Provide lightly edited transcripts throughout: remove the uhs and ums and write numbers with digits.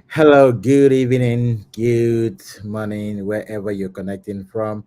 Hello, good evening, good morning, wherever you're connecting from.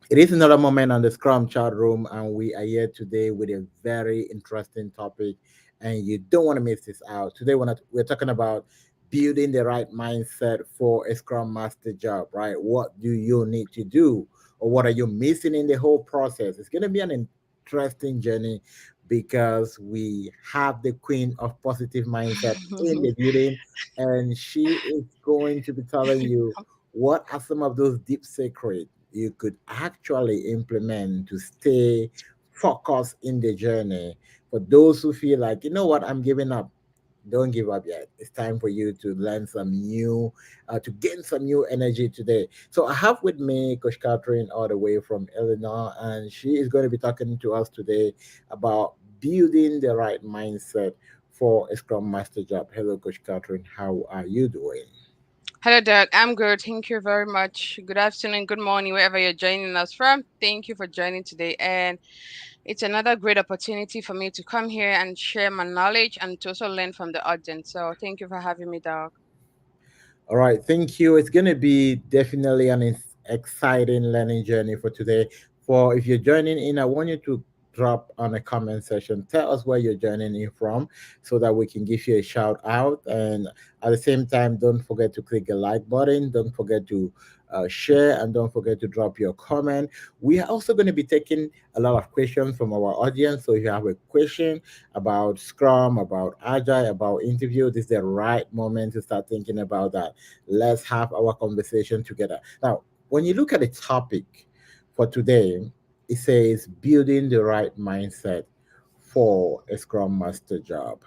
It is another moment on the Scrum chat room, and we are here today with a very interesting topic, and you don't want to miss this out. Today, we're talking about building the right mindset for a Scrum Master job, right? What do you need to do, or what are you missing in the whole process? It's going to be an interesting journey because we have the queen of positive mindset in the building, and she is going to be telling you what are some of those deep secrets you could actually implement to stay focused in the journey. For those who feel like, you know what, I'm giving up, don't give up yet. It's time for you to learn some new, to gain some new energy today. So I have with me Coach Catherine all the way from Illinois, and she is going to be talking to us today about building the right mindset for a Scrum Master job. Hello, Coach Catherine. How are you doing? Hello, Doug. I'm good. Thank you very much. Good afternoon, good morning, wherever you're joining us from. Thank you for joining today. And it's another great opportunity for me to come here and share my knowledge and to also learn from the audience. So thank you for having me, Doug. All right, thank you. It's going to be definitely an exciting learning journey for today. For if you're joining in, I want you to drop on a comment section. Tell us where you're joining in from so that we can give you a shout out. And at the same time, don't forget to click the like button. Don't forget to share and don't forget to drop your comment. We are also going to be taking a lot of questions from our audience. So if you have a question about Scrum, about Agile, about interview, this is the right moment to start thinking about that. Let's have our conversation together. Now, when you look at the topic for today, it says building the right mindset for a Scrum Master job,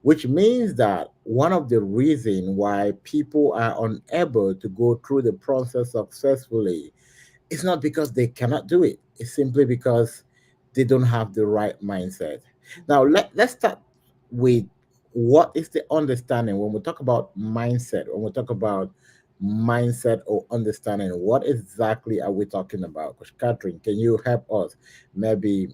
which means that one of the reasons why people are unable to go through the process successfully it's not because they cannot do it. It's simply because they don't have the right mindset. Now, let's start with what is the understanding when we talk about mindset, when we talk about mindset or understanding, what exactly are we talking about? Because Catherine, can you help us maybe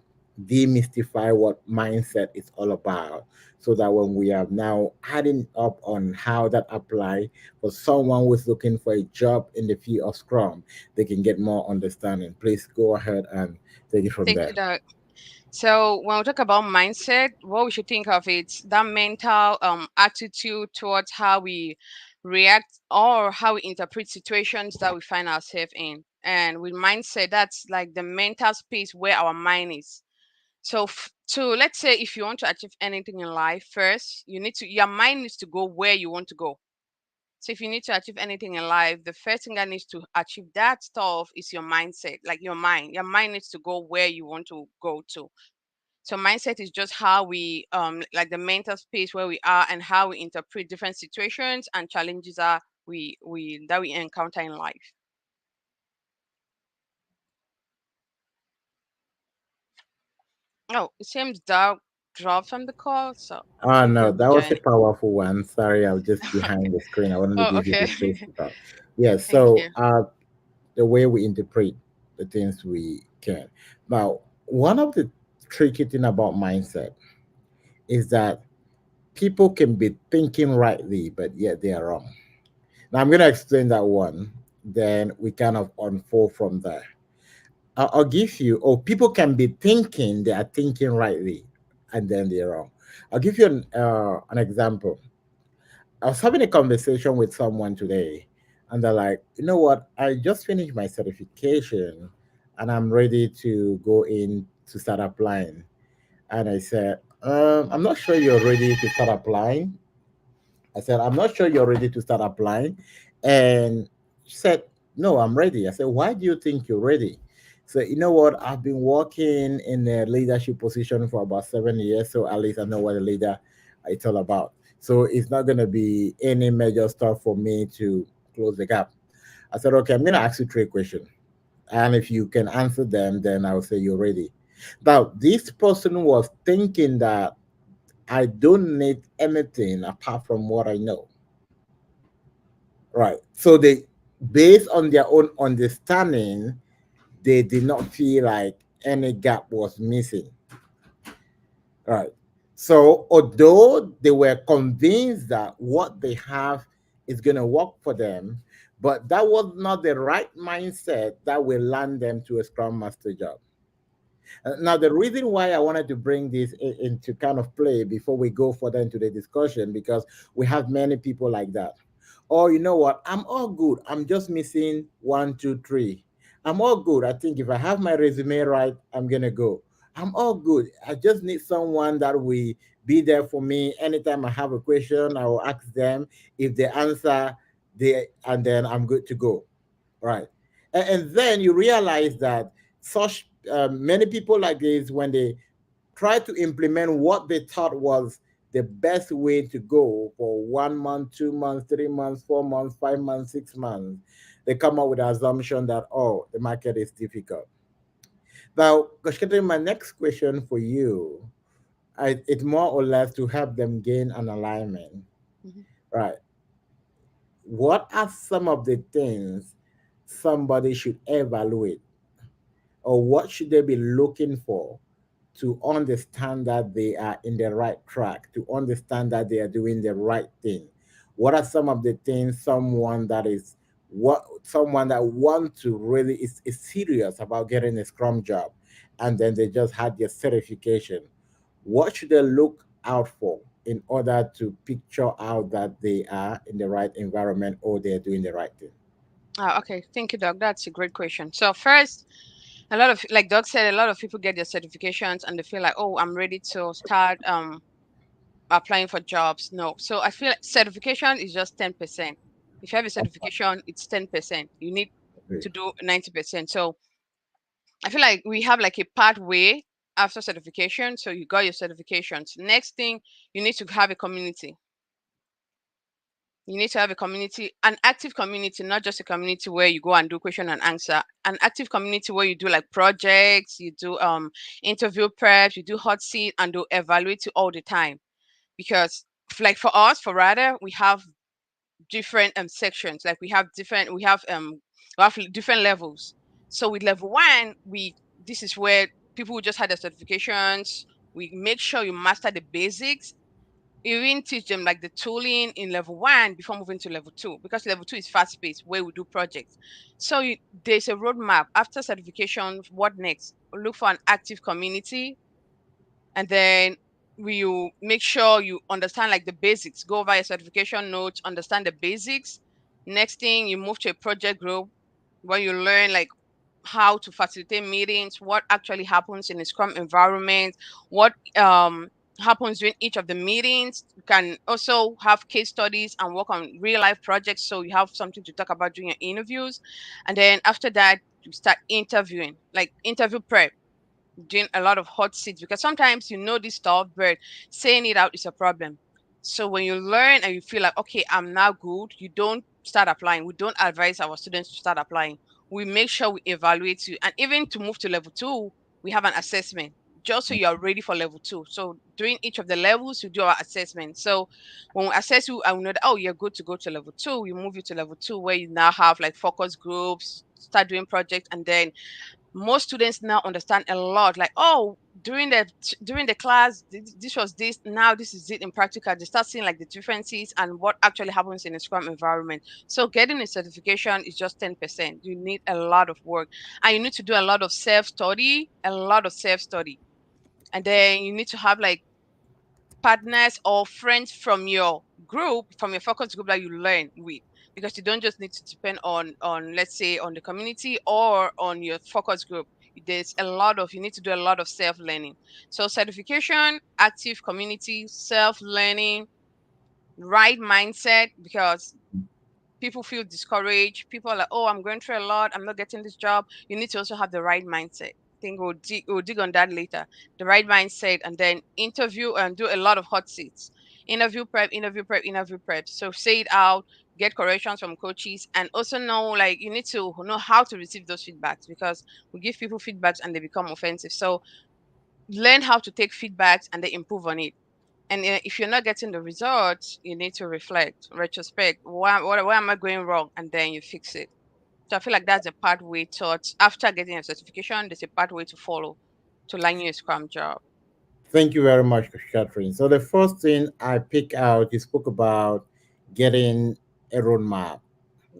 demystify what mindset is all about so that when we are now adding up on how that apply for someone who's looking for a job in the field of Scrum, they can get more understanding. Please go ahead and take it from Thank there. you, Doug. So when we talk about mindset, what we should think of is that mental attitude towards how we react or how we interpret situations that we find ourselves in. And with mindset, that's like the mental space where our mind is. So let's say if you want to achieve anything in life, first you need to your mind needs to go where you want to go. So if you need to achieve anything in life, the first thing that needs to achieve that stuff is your mindset, like your mind. Your mind needs to go where you want to go to. So mindset is just how we like the mental space where we are and how we interpret different situations and challenges are we that we encounter in life. Oh, it seems Doug dropped from the call, so Oh maybe no, he'll be that was a joining. powerful one. Sorry, I was just behind the screen. I wanted to Oh, give you okay. the space to talk. Yeah, Thank so you. the way we interpret the things we can. Now, one of the tricky thing about mindset is that people can be thinking rightly, but yet they are wrong. Now I'm gonna explain that one, then we kind of unfold from there. I'll give you, oh, people can be thinking they are thinking rightly, and then they're wrong. I'll give you an example. I was having a conversation with someone today, and they're like, you know what? I just finished my certification, and I'm ready to go in to start applying. And I said, I'm not sure you're ready to start applying. I said, I'm not sure you're ready to start applying. And she said, no, I'm ready. I said, why do you think you're ready? So, you know what? I've been working in a leadership position for about 7 years. So at least I know what a leader it's all about. So it's not going to be any major stuff for me to close the gap. I said, okay, I'm going to ask you three questions. And if you can answer them, then I'll say you're ready. Now, this person was thinking that I don't need anything apart from what I know. Right. So they, based on their own understanding, they did not feel like any gap was missing. Right. So, although they were convinced that what they have is going to work for them, but that was not the right mindset that will land them to a Scrum Master job. Now, the reason why I wanted to bring this into kind of play before we go further into the discussion, because we have many people like that. Oh, you know what? I'm all good. I'm just missing one, two, three. I'm all good. I think if I have my resume right, I'm gonna go. I'm all good. I just need someone that will be there for me anytime I have a question. I will ask them. If they answer, and then I'm good to go. Right. And then you realize that such many people like this, when they try to implement what they thought was the best way to go for 1 month, 2 months, 3 months, 4 months, 5 months, 6 months, they come up with the assumption that, oh, the market is difficult. Now, Koshkete, my next question for you, it's more or less to help them gain an alignment. Mhm. Right. What are some of the things somebody should evaluate, or what should they be looking for to understand that they are in the right track, to understand that they are doing the right thing? What are some of the things someone that want to really is serious about getting a Scrum job, and then they just had their certification? What should they look out for in order to picture out that they are in the right environment or they're doing the right thing? Okay, thank you, Doc. That's a great question. So first, a lot of, like Doc said, a lot of people get their certifications and they feel like, oh, I'm ready to start applying for jobs. No, so I feel like certification is just 10%. If you have a certification, it's 10%. You need Okay. to do 90%. So I feel like we have like a pathway after certification. So you got your certifications. Next thing, you need to have a community. You need to have a community, an active community, not just a community where you go and do question and answer. An active community where you do like projects, you do interview prep, you do hot seat, and do evaluate you all the time. Because like for us, for Rada, we have different sections. Like we have different levels. So with level one, we this is where people who just had their certifications. We make sure you master the basics, even teach them like the tooling in level one before moving to level two, because level two is fast paced where we do projects. So there's a roadmap after certification. What next? Look for an active community, and then you make sure you understand like the basics. Go over your certification notes, understand the basics. Next thing, you move to a project group where you learn like how to facilitate meetings, what actually happens in a Scrum environment, what happens during each of the meetings. You can also have case studies and work on real life projects, so you have something to talk about during your interviews. And then after that, you start interviewing, like interview prep, doing a lot of hot seats, because sometimes you know this stuff, but saying it out is a problem. So when you learn and you feel like, okay, I'm now good, you don't start applying. We don't advise our students to start applying. We make sure we evaluate you. And even to move to level two, we have an assessment just so you're ready for level two. So during each of the levels, we do our assessment. So when we assess you and we know that, oh, you're good to go to level two, we move you to level two where you now have like focus groups, start doing projects, and then most students now understand a lot, like, oh, during the class, this was this, now this is it in practical. They start seeing like the differences and what actually happens in a Scrum environment. So getting a certification is just 10%. You need a lot of work, and you need to do a lot of self-study, and then you need to have like partners or friends from your group, from your focus group, that you learn with, because you don't just need to depend on let's say on the community or on your focus group. You need to do a lot of self learning. So certification, active community, self learning, right mindset, because people feel discouraged. People are like, oh, I'm going through a lot, I'm not getting this job. You need to also have the right mindset. I think we'll dig on that later. The right mindset, and then interview and do a lot of hot seats. Interview prep. So say it out, get corrections from coaches, and also know, like, you need to know how to receive those feedbacks, because we give people feedbacks and they become offensive. So learn how to take feedbacks and they improve on it. And if you're not getting the results, you need to reflect, retrospect. Where am I going wrong? And then you fix it. So I feel like that's a pathway towards, after getting a certification, there's a pathway to follow to land you a Scrum job. Thank you very much, Catherine. So the first thing I pick out, you spoke about getting a roadmap.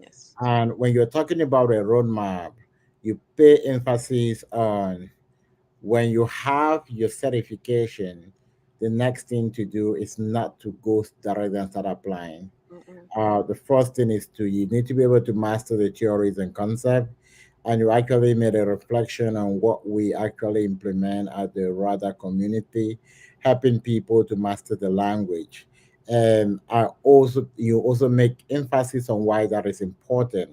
Yes. And when you're talking about a roadmap, you pay emphasis on when you have your certification, the next thing to do is not to go direct and start applying. Mm-mm. The first thing is to you need to be able to master the theories and concept, and you actually made a reflection on what we actually implement at the RADA community, helping people to master the language. And I also you also make emphasis on why that is important.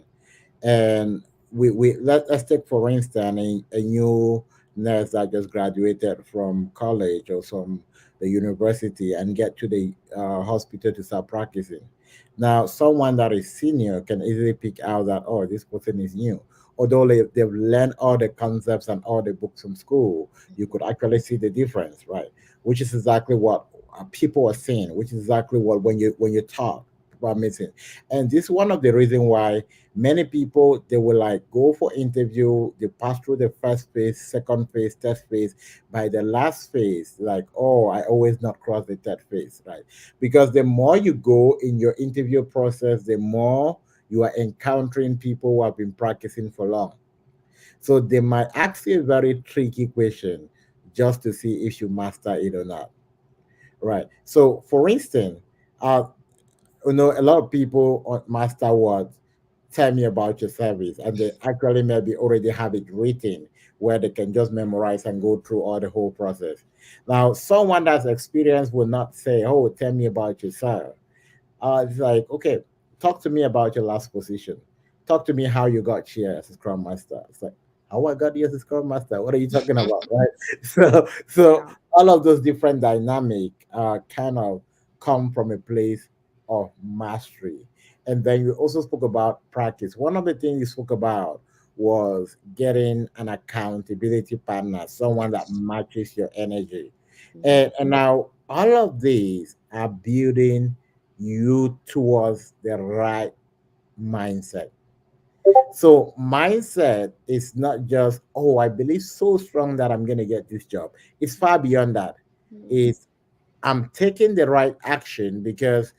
And let's take for instance a new nurse that just graduated from college or from the university and get to the hospital to start practicing. Now someone that is senior can easily pick out that, oh, this person is new, although they've learned all the concepts and all the books from school. You could actually see the difference, right? Which is exactly what people are saying, which is exactly what when you talk about missing. And this is one of the reasons why many people, they will like go for interview, they pass through the first phase, second phase, third phase. By the last phase, like, oh, I always not cross the third phase, right? Because the more you go in your interview process, the more you are encountering people who have been practicing for long. So they might ask you a very tricky question just to see if you master it or not, right? So for instance, uh a lot of people on master words tell me about your service, and they actually maybe already have it written where they can just memorize and go through all the whole process. Now someone that's experienced will not say, oh, tell me about yourself. It's like, okay, talk to me about your last position. Talk to me how you got here as a Scrum Master. It's like, how I got here as a Scrum Master? What are you talking about, right? So Yeah. all of those different dynamic kind of come from a place of mastery. And then you also spoke about practice. One of the things you spoke about was getting an accountability partner, someone that Yes. matches your energy. Mm-hmm. And now all of these are building you towards the right mindset. So mindset is not just, oh, I believe so strong that I'm gonna get this job. It's far beyond that. Mm-hmm. It's I'm taking the right action because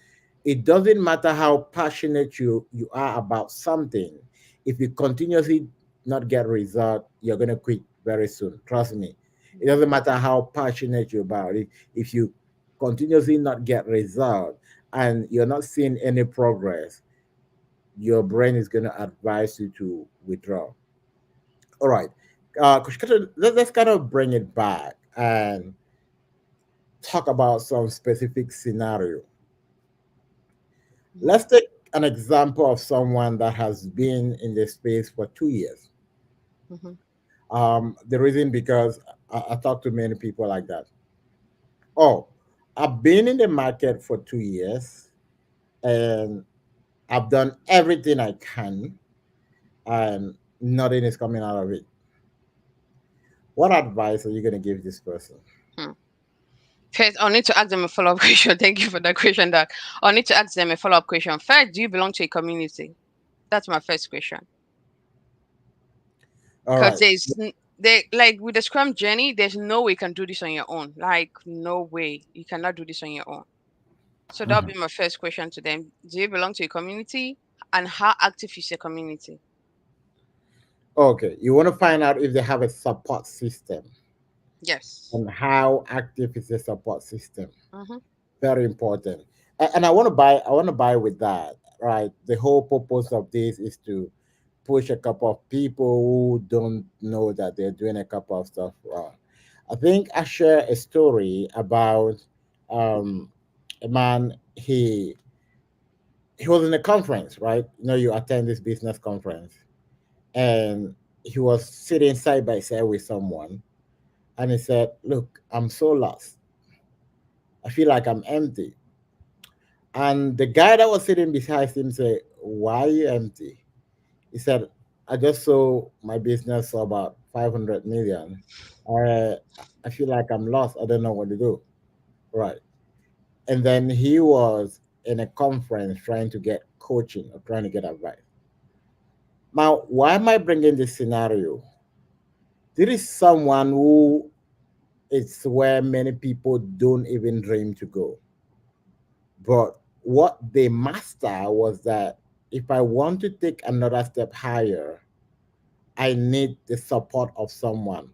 it doesn't matter how passionate you are about something. If you continuously not get result, you're gonna quit very soon. Trust me. It doesn't matter how passionate you're about it. If you continuously not get result and you're not seeing any progress, your brain is gonna advise you to withdraw. All right. Coach Carter, let's kind of bring it back and talk about some specific scenario. Mm-hmm. Let's take an example of someone that has been in the space for 2 years. Mm-hmm. The reason because I talk to many people like that. Oh, I've been in the market for 2 years and I've done everything I can and nothing is coming out of it. What advice are you going to give this person? Hmm. First, I'll need to ask them a follow up question. Thank you for that question, Doc. I'll need to ask them a follow up question. First, do you belong to a community? That's my first question. All Because right. they like with the Scrum journey, there's no way you can do this on your own. Like no way you cannot do this on your own. So that'll Mhm. be my first question to them. Do you belong to a community, and how active is your community? Okay. You want to find out if they have a support system Yes. and how active is the support system. Mm-hmm. Very important. And I want to buy with that, right? The whole purpose of this is to push a couple of people who don't know that they're doing a couple of stuff wrong. I think I share a story about um, a man. He was in a conference, right? You attend this business conference, and he was sitting side by side with someone, and he said, "Look, I'm so lost. I feel like I'm empty." And the guy that was sitting beside him said, "Why are you empty?" He said, "I just saw my business saw about 500 million. I, I feel like I'm lost. I don't know what to do." Right. And then he was in a conference trying to get coaching or trying to get advice. Now, why am I bringing this scenario? There is someone who It's where many people don't even dream to go. But what they master was that if I want to take another step higher, I need the support of someone.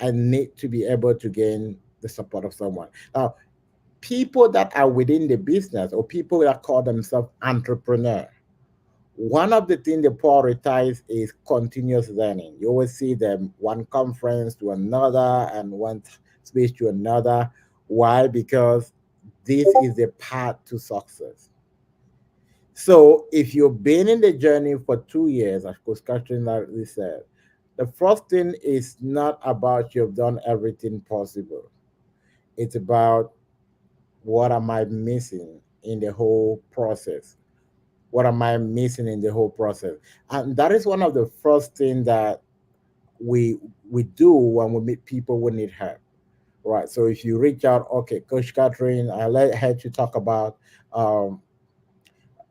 I need to be able to gain the support of someone. Now, people that are within the business or people that call themselves entrepreneur, one of the things they prioritize is continuous learning. You always see them one conference to another and one space to another. Why? Because this is the path to success. So if you've been in the journey for 2 years, as Coach Catherine rightly said, the first thing is not about you've done everything possible. It's about what am I missing in the whole process? What am I missing in the whole process? And that is one of the first things that we we do when we meet people who need help. Right. So if you reach out, okay, Coach Catherine, I let her to talk about um,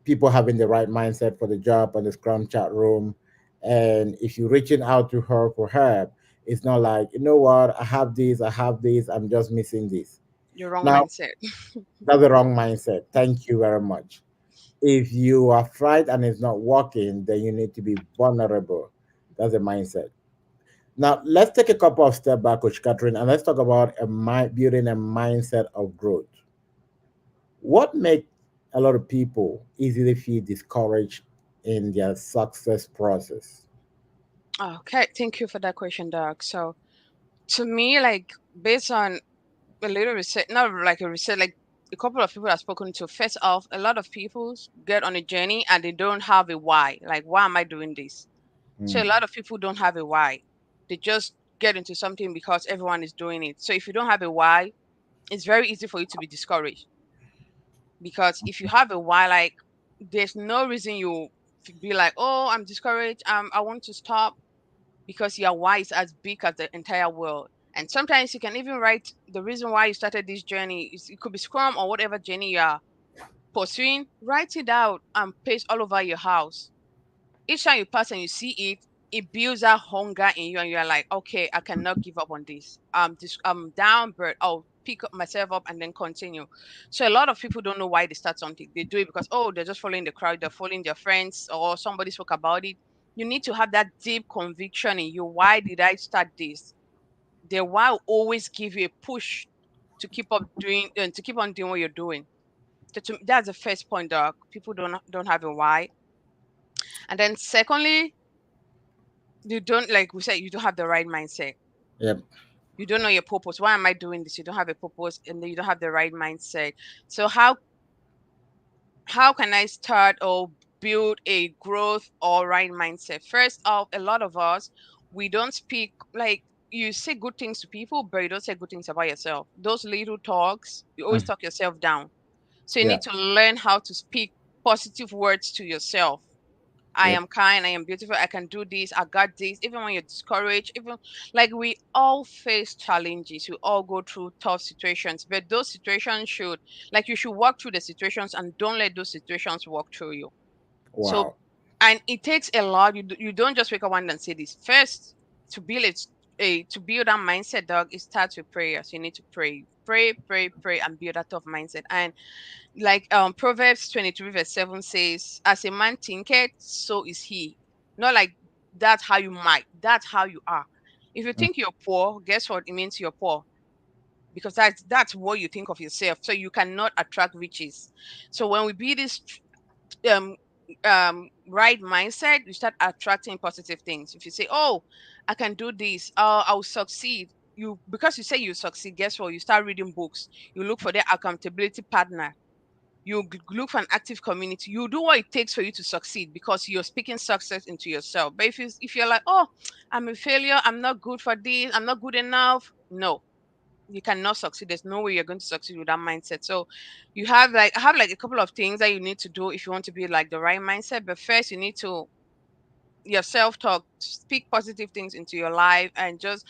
people having the right mindset for the job on the Scrum chat room. And if you're reaching out to her for help, it's not like, you know what, I have this, I'm just missing this. Your wrong Now, mindset. that's the wrong mindset. Thank you very much. If you are fried and it's not working, then you need to be vulnerable. That's the mindset. Now, let's take a couple of steps back, Coach Catherine, and let's talk about building a mindset of growth. What makes a lot of people easily feel discouraged in their success process? Okay, thank you for that question, Doc. So to me, like based on a little research, not like a research, like a couple of people I've spoken to. First off, a lot of people get on a journey and they don't have a why. Like, why am I doing this? So a Mm. lot of people don't have a why. They just get into something because everyone is doing it. So if you don't have a why, it's very easy for you to be discouraged. Because if you have a why, like there's no reason you be like, oh, I'm discouraged. I want to stop because your why is as big as the entire world. And sometimes you can even write the reason why you started this journey. It could be Scrum or whatever journey you are pursuing. Write it out and paste all over your house. Each time you pass and you see it, it builds that hunger in you, and you're like, okay, I cannot give up on this. I'm down, but I'll pick up myself up and then continue. So a lot of people don't know why they start something. They do it because they're just following the crowd, they're following their friends, or somebody spoke about it. You need to have that deep conviction in you. Why did I start this? The why will always give you a push to keep up doing and to keep on doing what you're doing. So that's the first point, Doc. People don't have a why. And then secondly, you don't, like we said, you don't have the right mindset. Yep. You don't know your purpose. Why am I doing this? You don't have a purpose, and then you don't have the right mindset. So how can I start or build a growth or right mindset? First off, a lot of us, we don't speak, like, you say good things to people, but you don't say good things about yourself. Those little talks, you always Mm. talk yourself down. So you Yeah. need to learn how to speak positive words to yourself. I Yep. am kind, I am beautiful, I can do this, I got this. Even when you're discouraged, even like we all face challenges, we all go through tough situations, but those situations should, like, you should walk through the situations and don't let those situations walk through you. So, Wow. and it takes a lot. You don't just wake up one day and say this. First, to build to build that mindset, dog, it starts with prayer. So you need to pray, pray, pray, pray, and build that tough mindset. And like Proverbs 23 verse 7 says, as a man thinketh, so is he. Not like that's how you might, that's how you are. If you Mm. think you're poor, guess what? It means you're poor. Because that's what you think of yourself. So you cannot attract riches. So when we build this um right mindset, you start attracting positive things. If you say, oh, I can do this, I'll succeed. You, because you say you succeed, guess what? You start reading books, you look for their accountability partner, you look for an active community, you do what it takes for you to succeed because you're speaking success into yourself. But if you're like, oh, I'm a failure, I'm not good for this, I'm not good enough, no, you cannot succeed. There's no way you're going to succeed with that mindset. So you have like a couple of things that you need to do if you want to be like the right mindset. But first, you need to your self-talk, speak positive things into your life, and just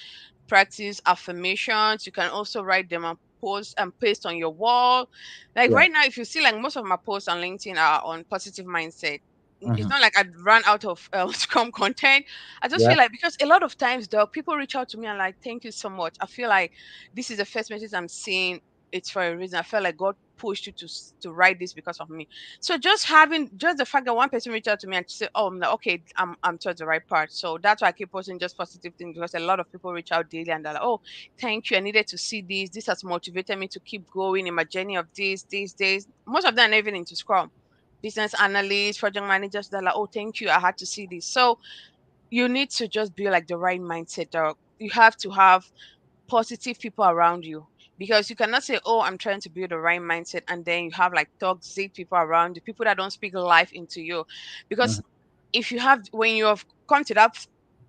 practice affirmations. You can also write them and post and paste on your wall. Like Yeah. right now, if you see, like most of my posts on LinkedIn are on positive mindset. it's Mhm. not like I ran out of Scrum content. I just Yeah. feel like, because a lot of times, though, people reach out to me and like, thank you so much. I feel like this is the first message I'm seeing. It's for a reason. I felt like God pushed you to to write this because of me. So just having just the fact that one person reached out to me and say, "Oh, I'm like, okay, I'm towards the right part." So that's why I keep posting just positive things, because a lot of people reach out daily and they're like, "Oh, thank you. I needed to see this. This has motivated me to keep going in my journey of this, these days." Most of them are not even into Scrum. Business analysts, project managers, they're like, "Oh, thank you. I had to see this." So you need to just be like the right mindset. Dog. You have to have positive people around you, because you cannot say, "Oh, I'm trying to build the right mindset," and then you have like toxic people around you, people that don't speak life into you. Because Mhm. if you have, when you have come to that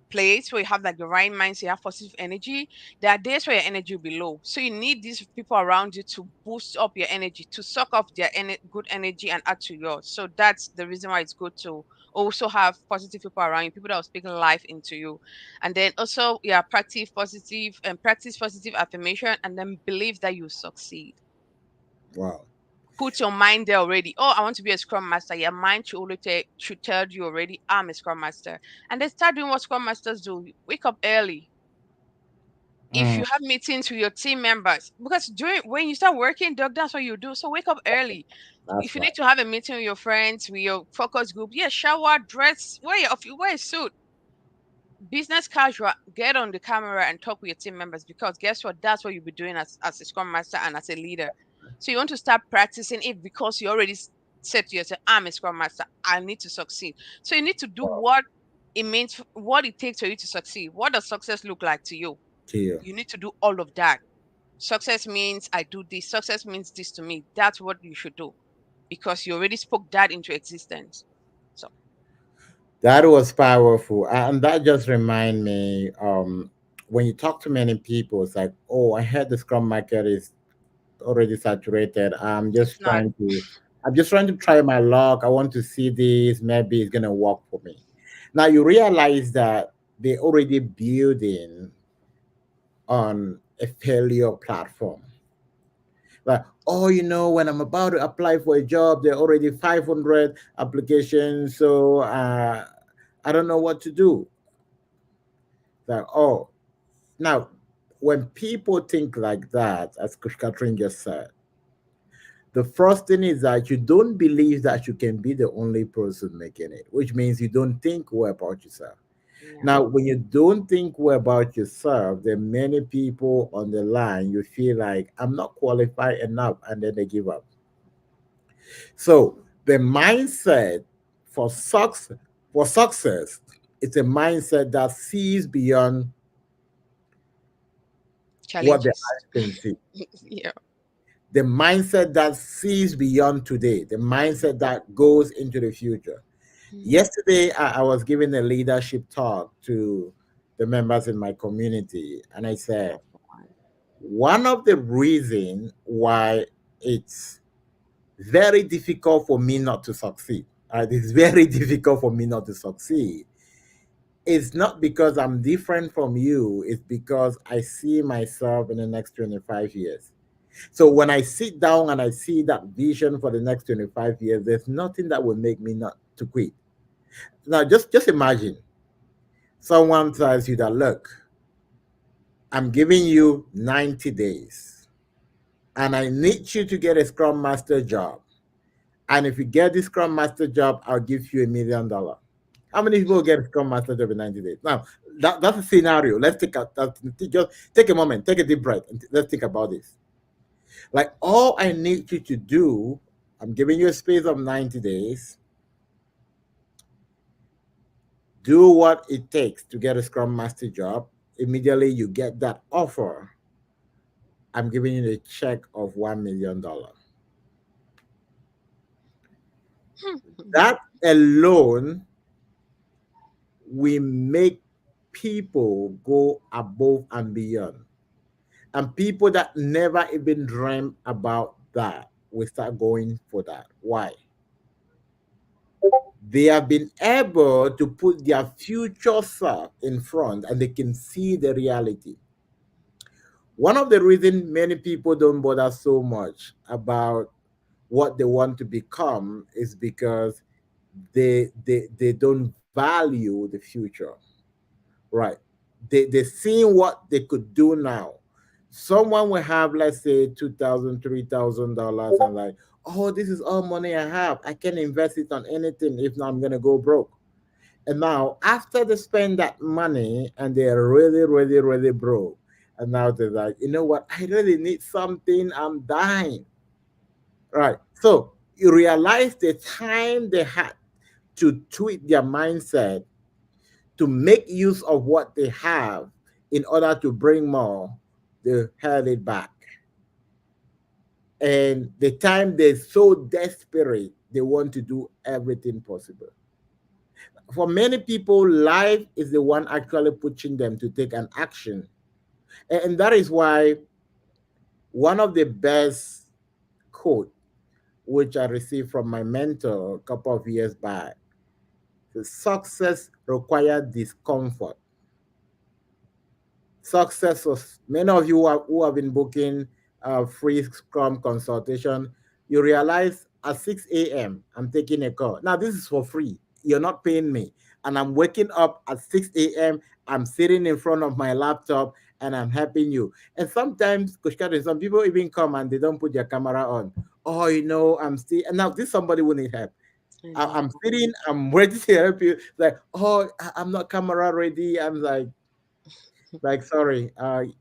place where you have like the right mindset, you have positive energy, there are days where your energy will be low. So you need these people around you to boost up your energy, to suck up their good energy and add to yours. So that's the reason why it's good to also have positive people around you, people that will speak life into you. And then also, yeah, practice positive affirmation, and then believe that you succeed. Wow. Put your mind there already. Oh, I want to be a scrum master. Your mind should already should tell you already, I'm a scrum master. And then start doing what scrum masters do. Wake up early. If Mm, you have meetings with your team members, because during when you start working, dog, that's what you do. So wake up early. that's If you right. need to have a meeting with your friends, with your focus group, yeah, shower, dress, wear a suit. Business casual, get on the camera and talk with your team members, because guess what? That's what you'll be doing as a scrum master and as a leader. So you want to start practicing it, because you already said to yourself, I'm a scrum master. I need to succeed. So you need to do what it means, what it takes for you to succeed. What does success look like to you? To you. You need to do all of that. Success means I do this. Success means this to me. That's what you should do, because you already spoke that into existence. So That was powerful. And that just remind me, when you talk to many people, it's like, oh, I heard the scrum market is already saturated. it's not. I'm just trying to try my luck. I want to see this. Maybe it's gonna work for me. Now you realize that they already building on a failure platform. Like, oh, when I'm about to apply for a job, there are already 500 applications. So I don't know what to do. Like, oh, now when people think like that, as Catherine just said, the first thing is that you don't believe that you can be the only person making it, which means you don't think well about yourself. Yeah. Now, when you don't think well about yourself, there are many people on the line, you feel like, I'm not qualified enough, and then they give up. So the mindset for success, it's a mindset that sees beyond what the Challenges. eyes can see. Yeah. The mindset that sees beyond today, the mindset that goes into the future. Mhm. Yesterday, I was giving a leadership talk to the members in my community, and I said, Powerful one. one of the reasons why it's very difficult for me not to succeed, it's very difficult for me not to succeed, it's not because I'm different from you, it's because I see myself in the next 25 years. So when I sit down and I see that vision for the next 25 years, there's nothing that will make me not to quit. Now just imagine someone tells you that, look, I'm giving you 90 days and I need you to get a Scrum Master job. And if you get this Scrum Master job, I'll give you $1 million. How many people get a Scrum Master job in 90 days? Now, that's a scenario. Let's just take a moment, take a deep breath, and let's think about this. Like, all I need you to do, I'm giving you a space of 90 days. Do what it takes to get a Scrum Master job. Immediately you get that offer, I'm giving you a check of $1 million. That alone will make people go above and beyond. And people that never even dreamed about that will start going for that. Why? They have been able to put their future self in front and they can see the reality. One of the reasons many people don't bother so much about what they want to become is because they don't value the future, right? They seeing what they could do now. Someone will have, let's say, 2,000, $3,000, and like, oh, this is all money I have. I can invest it on anything. If not, I'm gonna go broke. And now, after they spend that money and they're really, really, really broke, and now they're like, you know what? I really need something. I'm dying. Right. So you realize the time they had to tweak their mindset to make use of what they have in order to bring more, they held it back. And the time they're so desperate, they want to do everything possible. For many people, life is the one actually pushing them to take an action. And that is why one of the best quote which I received from my mentor a couple of years back, success requires discomfort. Success was many of you who have been booking free Scrum consultation, you realize at 6 a.m. I'm taking a call. Now, this is for free. You're not paying me. And I'm waking up at 6 a.m. I'm sitting in front of my laptop and I'm helping you. And sometimes, Coach Karen, some people even come and they don't put their camera on. Oh, I'm still, and now this somebody will need help. I I'm know. sitting, I'm ready to help you. Like, oh, I'm not camera ready. I'm like, sorry,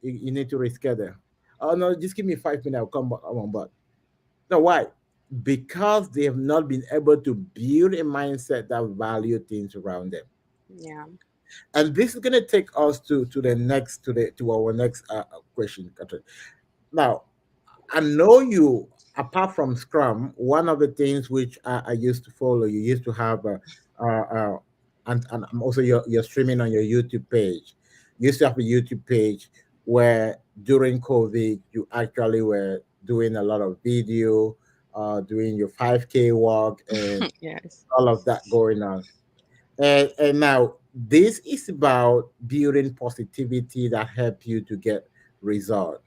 you need to reschedule. Oh no, just give me 5 minutes. I'll come on board. No, why? Because they have not been able to build a mindset that value things around them. Yeah. And this is gonna take us to the next to our next question, Catherine. Now, I know you. Apart from Scrum, one of the things which I used to follow, you used to have, and also you're streaming on your YouTube page. You used to have a YouTube page where during COVID you actually were doing a lot of video, doing your 5K walk and Yes. all of that going on. And now this is about building positivity that help you to get results.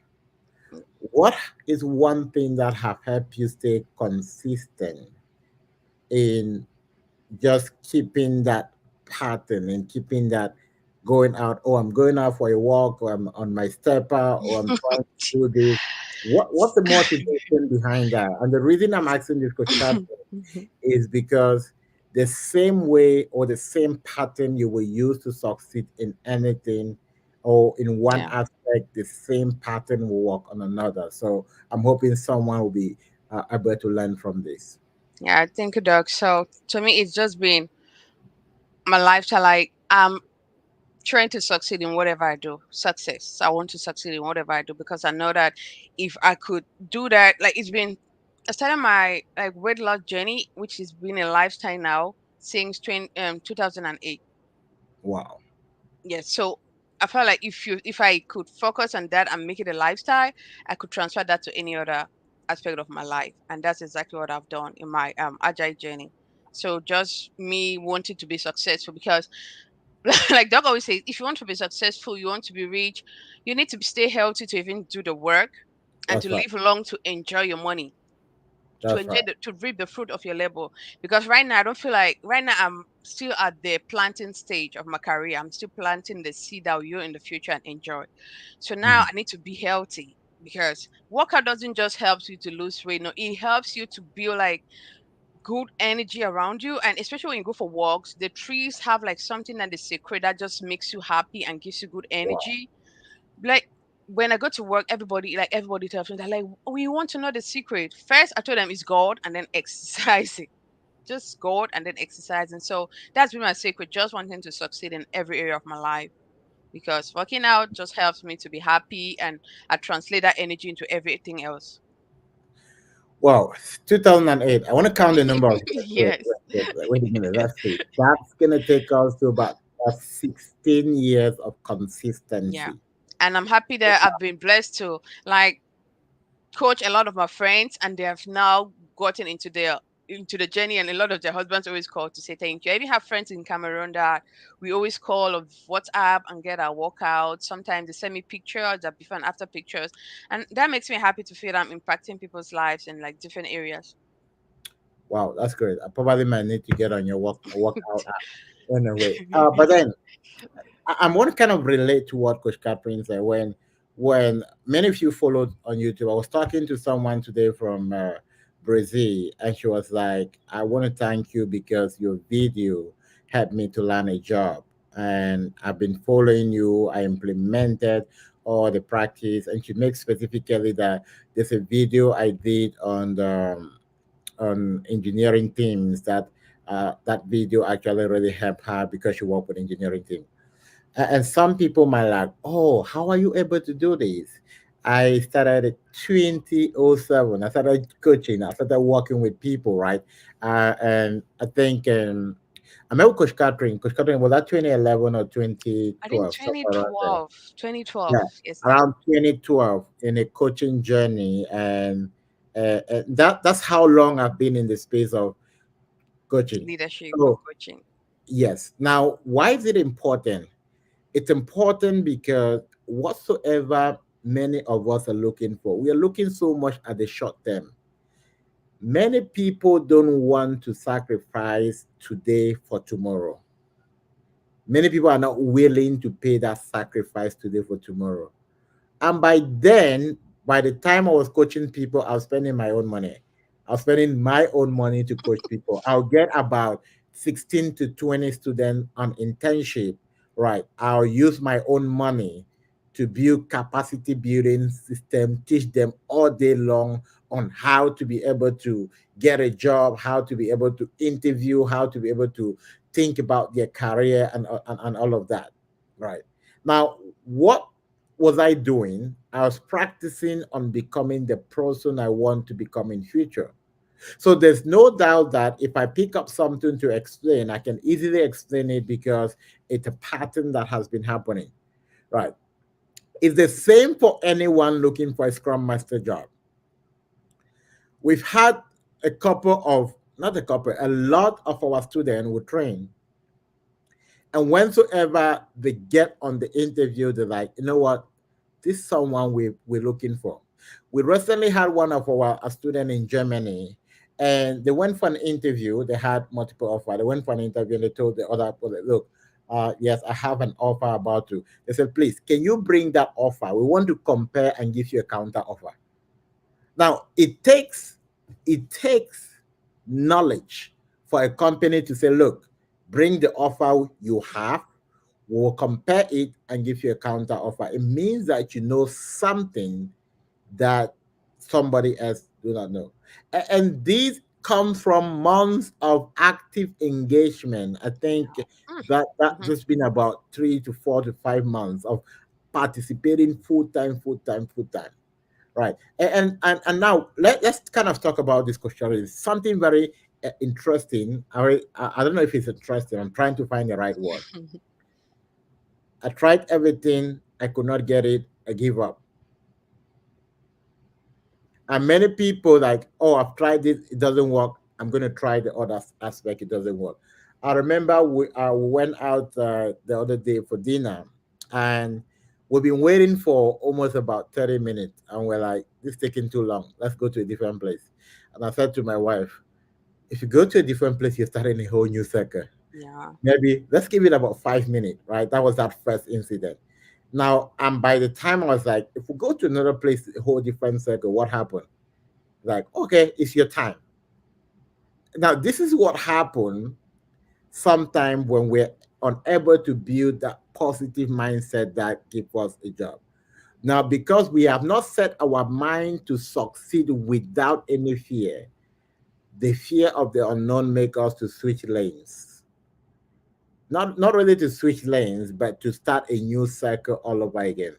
What is one thing that have helped you stay consistent in just keeping that pattern and keeping that going out? Oh, I'm going out for a walk, or I'm on my stepper, or I'm trying to do this. What's the motivation behind that? And the reason I'm asking this, Coach Kat, is because the same way or the same pattern you will use to succeed in anything or in one Yeah. aspect, the same pattern will work on another. So I'm hoping someone will be able to learn from this. Yeah. Thank you, Doc. So to me, it's just been my lifestyle. Like I'm trying to succeed in whatever I do. Success. I want to succeed in whatever I do because I know that if I could do that, like it's been, I started my like weight loss journey, which has been a lifestyle now since 2008. Wow. Yes. So I felt like if I could focus on that and make it a lifestyle, I could transfer that to any other aspect of my life, and that's exactly what I've done in my agile journey. So just me wanting to be successful because like Doug always says, if you want to be successful, you want to be rich, you need to stay healthy to even do the work and to That's right. live long to enjoy your money, to That's enjoy right. to reap the fruit of your labor. Because right now, I don't feel like right now I'm still at the planting stage of my career. I'm still planting the seed that you in the future and enjoy. So now Mhm. I need to be healthy because workout doesn't just help you to lose weight. No, it helps you to build like good energy around you, and especially when you go for walks, the trees have like something that is sacred that just makes you happy and gives you good Wow. energy. Like when I go to work, everybody tells me, they're like, oh, you want to know the secret? First I told them it's God and then exercising. Just God and then exercising. So that's been my secret, just wanting to succeed in every area of my life, because working out just helps me to be happy, and I translate that energy into everything else. Wow. 2008. I want to count the number of years. Yes. Wait a minute. Let's see. That's going to take us to about 16 years of Yeah. consistency. And I'm happy that I've been blessed to like coach a lot of my friends, and they have now gotten into the journey, and a lot of their husbands always call to say thank you. I even have friends in Cameroon that we always call of WhatsApp and get our workout. Sometimes they send me pictures, the before and after pictures, and that makes me happy to feel I'm impacting people's lives in like different areas. Wow, that's great. I probably might need to get on your workout app anyway. But then I want to kind of relate to what Coach Catherine said when many of you followed on YouTube. I was talking to someone today from Brazil, and she was like, "I want to thank you because your video helped me to land a job, and I've been following you. I implemented all the practice." And she makes specifically that there's a video I did on engineering teams that video actually really helped her because she worked with engineering teams. And some people might like, oh, how are you able to do this? I started at 2007. I started coaching. I started working with people, right? And I think I met with Coach Catherine. Coach Catherine, was that 2011 or I think 2012? Somewhere around there. 2012, 2012, Yeah, yes, around 2012 in a coaching journey. And that's how long I've been in the space of coaching. leadership So, coaching. yes. Now, why is it important? It's important because whatsoever many of us are looking for, we are looking so much at the short term. Many people don't want to sacrifice today for tomorrow. Many people are not willing to pay that sacrifice today for tomorrow. And by then, by the time I was coaching people, I was spending my own money. I was spending my own money to coach people. I'll get about 16 to 20 students on internship, right? I'll use my own money to build capacity building system, teach them all day long on how to be able to get a job, how to be able to interview, how to be able to think about their career and all of that, right? Now, what was I doing? I was practicing on becoming the person I want to become in future. So there's no doubt that if I pick up something to explain, I can easily explain it because it's a pattern that has been happening. Right. It's the same for anyone looking for a Scrum Master job. We've had a couple of, not a couple, a lot of our students will train. And whensoever they get on the interview, they're like, you know what? This is someone we're looking for. We recently had one of our a student in Germany, and they went for an interview. They had multiple offers. They went for an interview and they told the other people, look, yes, I have an offer about to. They said, please, can you bring that offer? We want to compare and give you a counter offer. Now, it takes knowledge for a company to say, look, bring the offer you have, we'll compare it and give you a counter offer. It means that you know something that somebody else do not know. And these come from months of active engagement. I think that Mm-hmm. just been about 3 to 4 to 5 months of participating full time, right? And now let's kind of talk about this question. Something very interesting. I don't know if it's interesting. I'm trying to find the right word. I tried everything. I could not get it. I give up. And many people like, oh, I've tried this. It doesn't work. I'm going to try the other aspect. It doesn't work. I remember we went out the other day for dinner, and we've been waiting for almost about 30 minutes. And we're like, this is taking too long. Let's go to a different place. And I said to my wife, if you go to a different place, you're starting a whole new circle. Yeah. Maybe let's give it about 5 minutes, right? That was that first incident. Now, and by the time I was like, if we go to another place, a whole different circle, what happened? Like, okay, it's your time. Now, this is what happened sometimes when we're unable to build that positive mindset that gives us a job. Now, because we have not set our mind to succeed without any fear, the fear of the unknown makes us to switch lanes. Not really to switch lanes, but to start a new cycle all over again.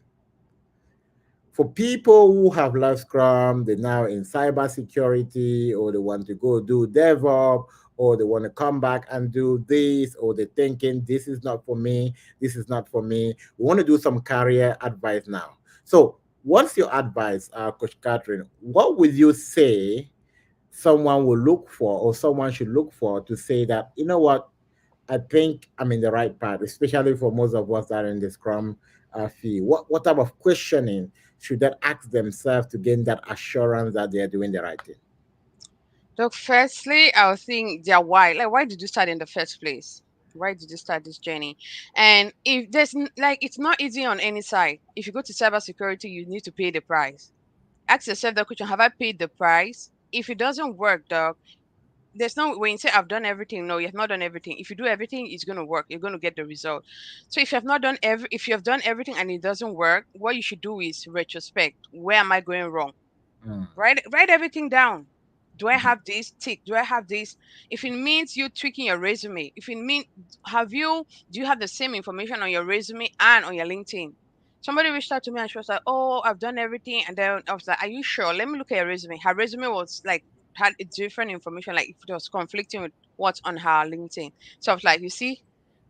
For people who have left Scrum, they're now in cybersecurity, or they want to go do DevOps, or they want to come back and do this, or they're thinking this is not for me, this is not for me. We want to do some career advice now. So, what's your advice, Coach Catherine? What would you say someone will look for, or someone should look for to say that, you know what, I think I'm in the right path, especially for most of us that are in the Scrum field. What type of questioning should they ask themselves to gain that assurance that they are doing the right thing? So firstly, I would think their why. Like, why did you start in the first place? Why did you start this journey? And if like, it's not easy on any side. If you go to cybersecurity, you need to pay the price. Ask yourself the question: have I paid the price? If it doesn't work, dog, there's no when you say I've done everything. No, you have not done everything. If you do everything, it's gonna work. You're gonna get the result. So if you have done everything and it doesn't work, what you should do is retrospect. Where am I going wrong? Mm, Write everything down. Do I mhm, have this tick? Do I have this? If it means you tweaking your resume, if it means have you do you have the same information on your resume and on your LinkedIn? Somebody reached out to me and she was like, "Oh, I've done everything." And then I was like, "Are you sure? Let me look at your resume." Her resume was like had a different information, like it was conflicting with what's on her LinkedIn. So I was like, "You see,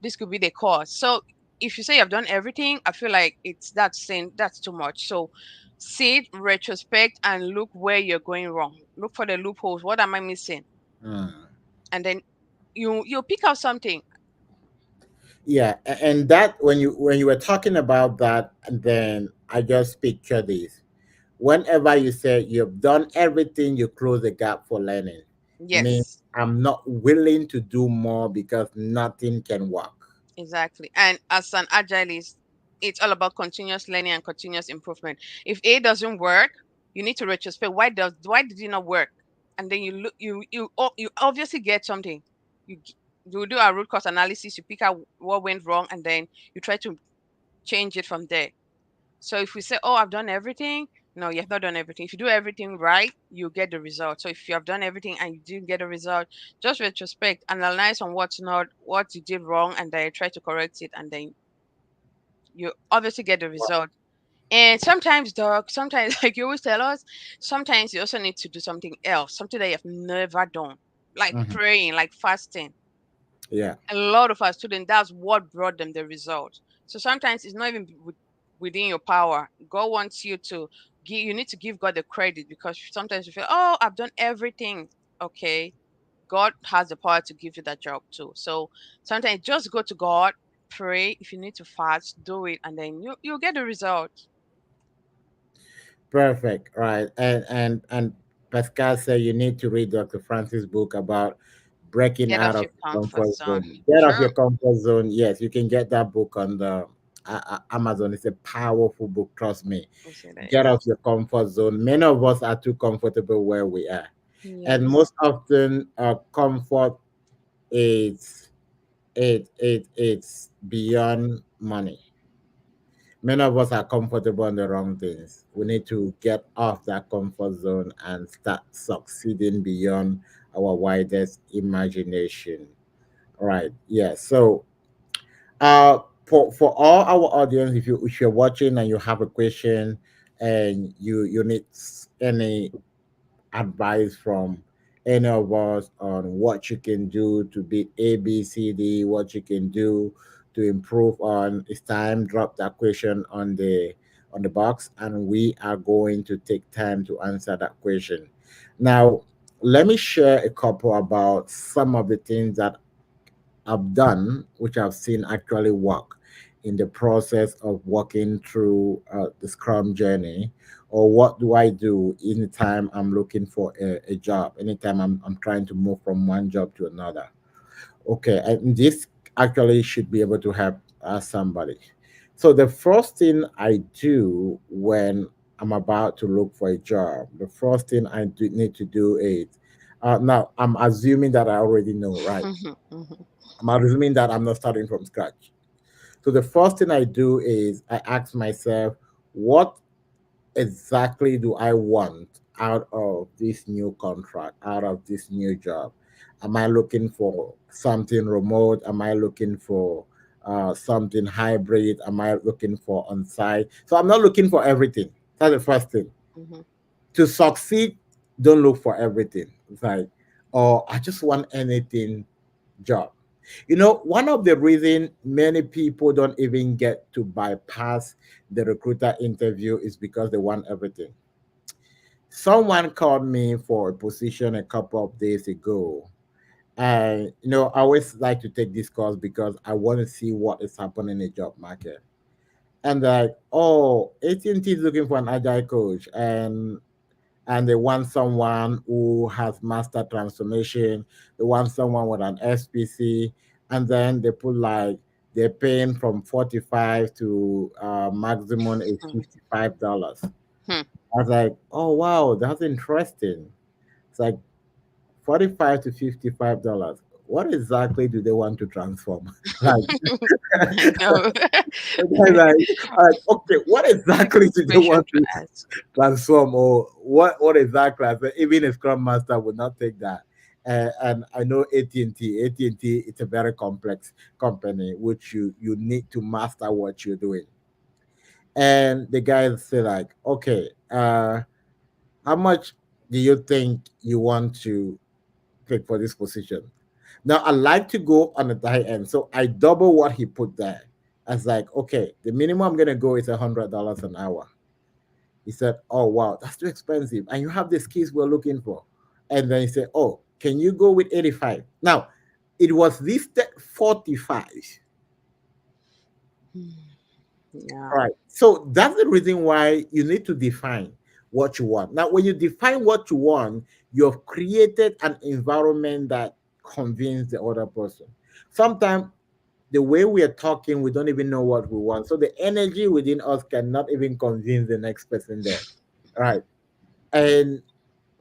this could be the cause." So if you say I've done everything, I feel like that's too much. So sit, retrospect, and look where you're going wrong. Look for the loopholes. What am I missing? mm. And then you'll pick out something. Yeah, and that when you were talking about that, and then I just picture this. Whenever you say you've done everything, you close the gap for learning. Means Yes, I'm not willing to do more because nothing can work. exactly. And as an agilist, it's all about continuous learning and continuous improvement. If A doesn't work, you need to retrospect. Why did it not work? And then you look you obviously get something. You do a root cause analysis. You pick out what went wrong, and then you try to change it from there. So if we say, "Oh, I've done everything," no, you have not done everything. If you do everything right, you get the result. So if you have done everything and you didn't get a result, just retrospect, analyze on what you did wrong, and then try to correct it, and then you obviously get the result. And sometimes, dog, sometimes, like you always tell us, sometimes you also need to do something else, something that you have never done, like Mhm. praying, like fasting. Yeah. A lot of our students, that's what brought them the result. So sometimes it's not even within your power. God wants you to you need to give God the credit, because sometimes you feel, "Oh, I've done everything." Okay, God has the power to give you that job too. So sometimes just go to God, pray. If you need to fast, do it, and then you'll get the result. Perfect. Right. And Pascal said you need to read Dr. Francis' book about breaking Get out off of your your comfort comfort zone. zone. Get off True. your comfort zone. Yes, you can get that book on the Amazon. It's a powerful book. Trust me. Yes, it Get is. off your comfort zone. Many of us are too comfortable where we are, and Yes. most often, comfort is it's beyond money. Many of us are comfortable on the wrong things. We need to get off that comfort zone and start succeeding beyond our widest imagination. Right. Yeah. So for all our audience, if you're watching and you have a question and you need any advice from any of us on what you can do to beat ABCD, what you can do to improve on. It's time drop that question on the box, and we are going to take time to answer that question. Now, let me share a couple about some of the things that I've done, which I've seen actually work in the process of walking through the Scrum journey, or what do I do anytime I'm looking for a job, anytime I'm trying to move from one job to another. Okay, and this actually should be able to help somebody. So the first thing I do when I'm about to look for a job, the first thing need to do is now I'm assuming that I already know, right? I'm assuming that I'm not starting from scratch. So the first thing I do is I ask myself, what exactly do I want out of this new contract, out of this new job? Am I looking for something remote? Am I looking for something hybrid? Am I looking for on site? So I'm not looking for everything. That's the first thing. Mhm. To succeed, don't look for everything. It's like, oh, I just want anything job. You know, one of the reason many people don't even get to bypass the recruiter interview is because they want everything. Someone called me for a position a couple of days ago. And I always like to take this course because I want to see what is happening in the job market. And like, oh, AT&T is looking for an agile coach, and and they want someone who has master transformation. They want someone with an SPC, and then they put like they're paying from 45 to maximum is Hmm. $55. Hmm. I was like, oh wow, that's interesting. It's like 45 to $55. What exactly do they want to transform? Like, I know. like, okay, what It's a exactly good do they question want to to ask. transform, or what exactly? I said, even a scrum master would not take that. And I know AT&T, it's a very complex company, which you need to master what you're doing. And the guys say like, okay, how much do you think you want to pick for this position? Now I like to go on the high end, so I double what he put there. I was like, okay, the minimum I'm gonna go is $100 an hour. He said, oh wow, that's too expensive, and you have the skills we're looking for. And then he said, oh, can you go with 85? Now, it was listed 45. Hmm. Yeah. All right. So that's the reason why you need to define what you want. Now, when you define what you want, you've created an environment that convinces the other person. Sometimes the way we are talking, we don't even know what we want. So the energy within us cannot even convince the next person there. Right. And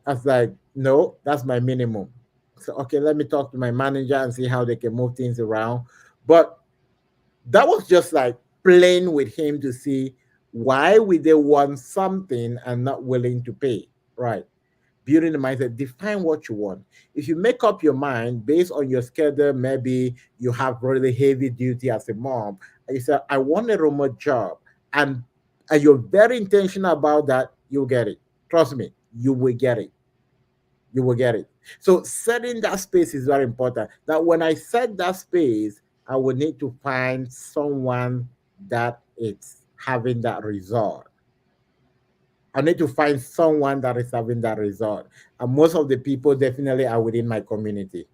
I was like, no, that's my minimum. So okay, let me talk to my manager and see how they can move things around. But that was just like playing with him to see why would they want something and not willing to pay. Right. Building the mindset, define what you want. If you make up your mind based on your schedule, maybe you have really heavy duty as a mom, and you say, I want a remote job, and, and you're very intentional about that, you'll get it. Trust me, you will get it. You will get it. So setting that space is very important. Now, when I set that space, I will need to find someone that is having that result. I need to find someone that is having that result. And most of the people definitely are within my community.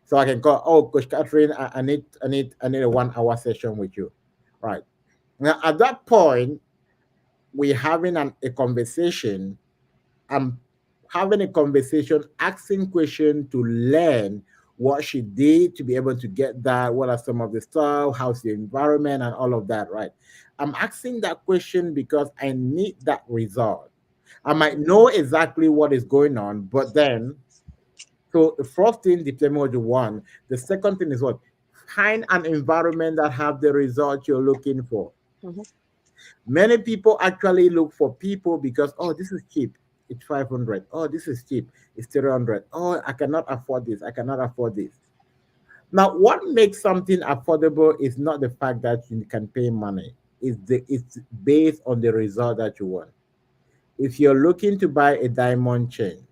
So I can call, oh, Coach Catherine, I need a 1 hour session with you. Right. Now at that point, we're having a conversation. I'm having a conversation, asking questions to learn what she did to be able to get that. What are some of the stuff? How's the environment and all of that, right? I'm asking that question because I need that result. I might know exactly what is going on, but then, so the first thing, determine what you want. The second thing is what? Find an environment that have the result you're looking for. Mhm. Many people actually look for people because, oh, this is cheap. It's 500. Oh, this is cheap. It's 300. Oh, I cannot afford this. I cannot afford this. Now, what makes something affordable is not the fact that you can pay money. It's based on the result that you want. If you're looking to buy a diamond chain,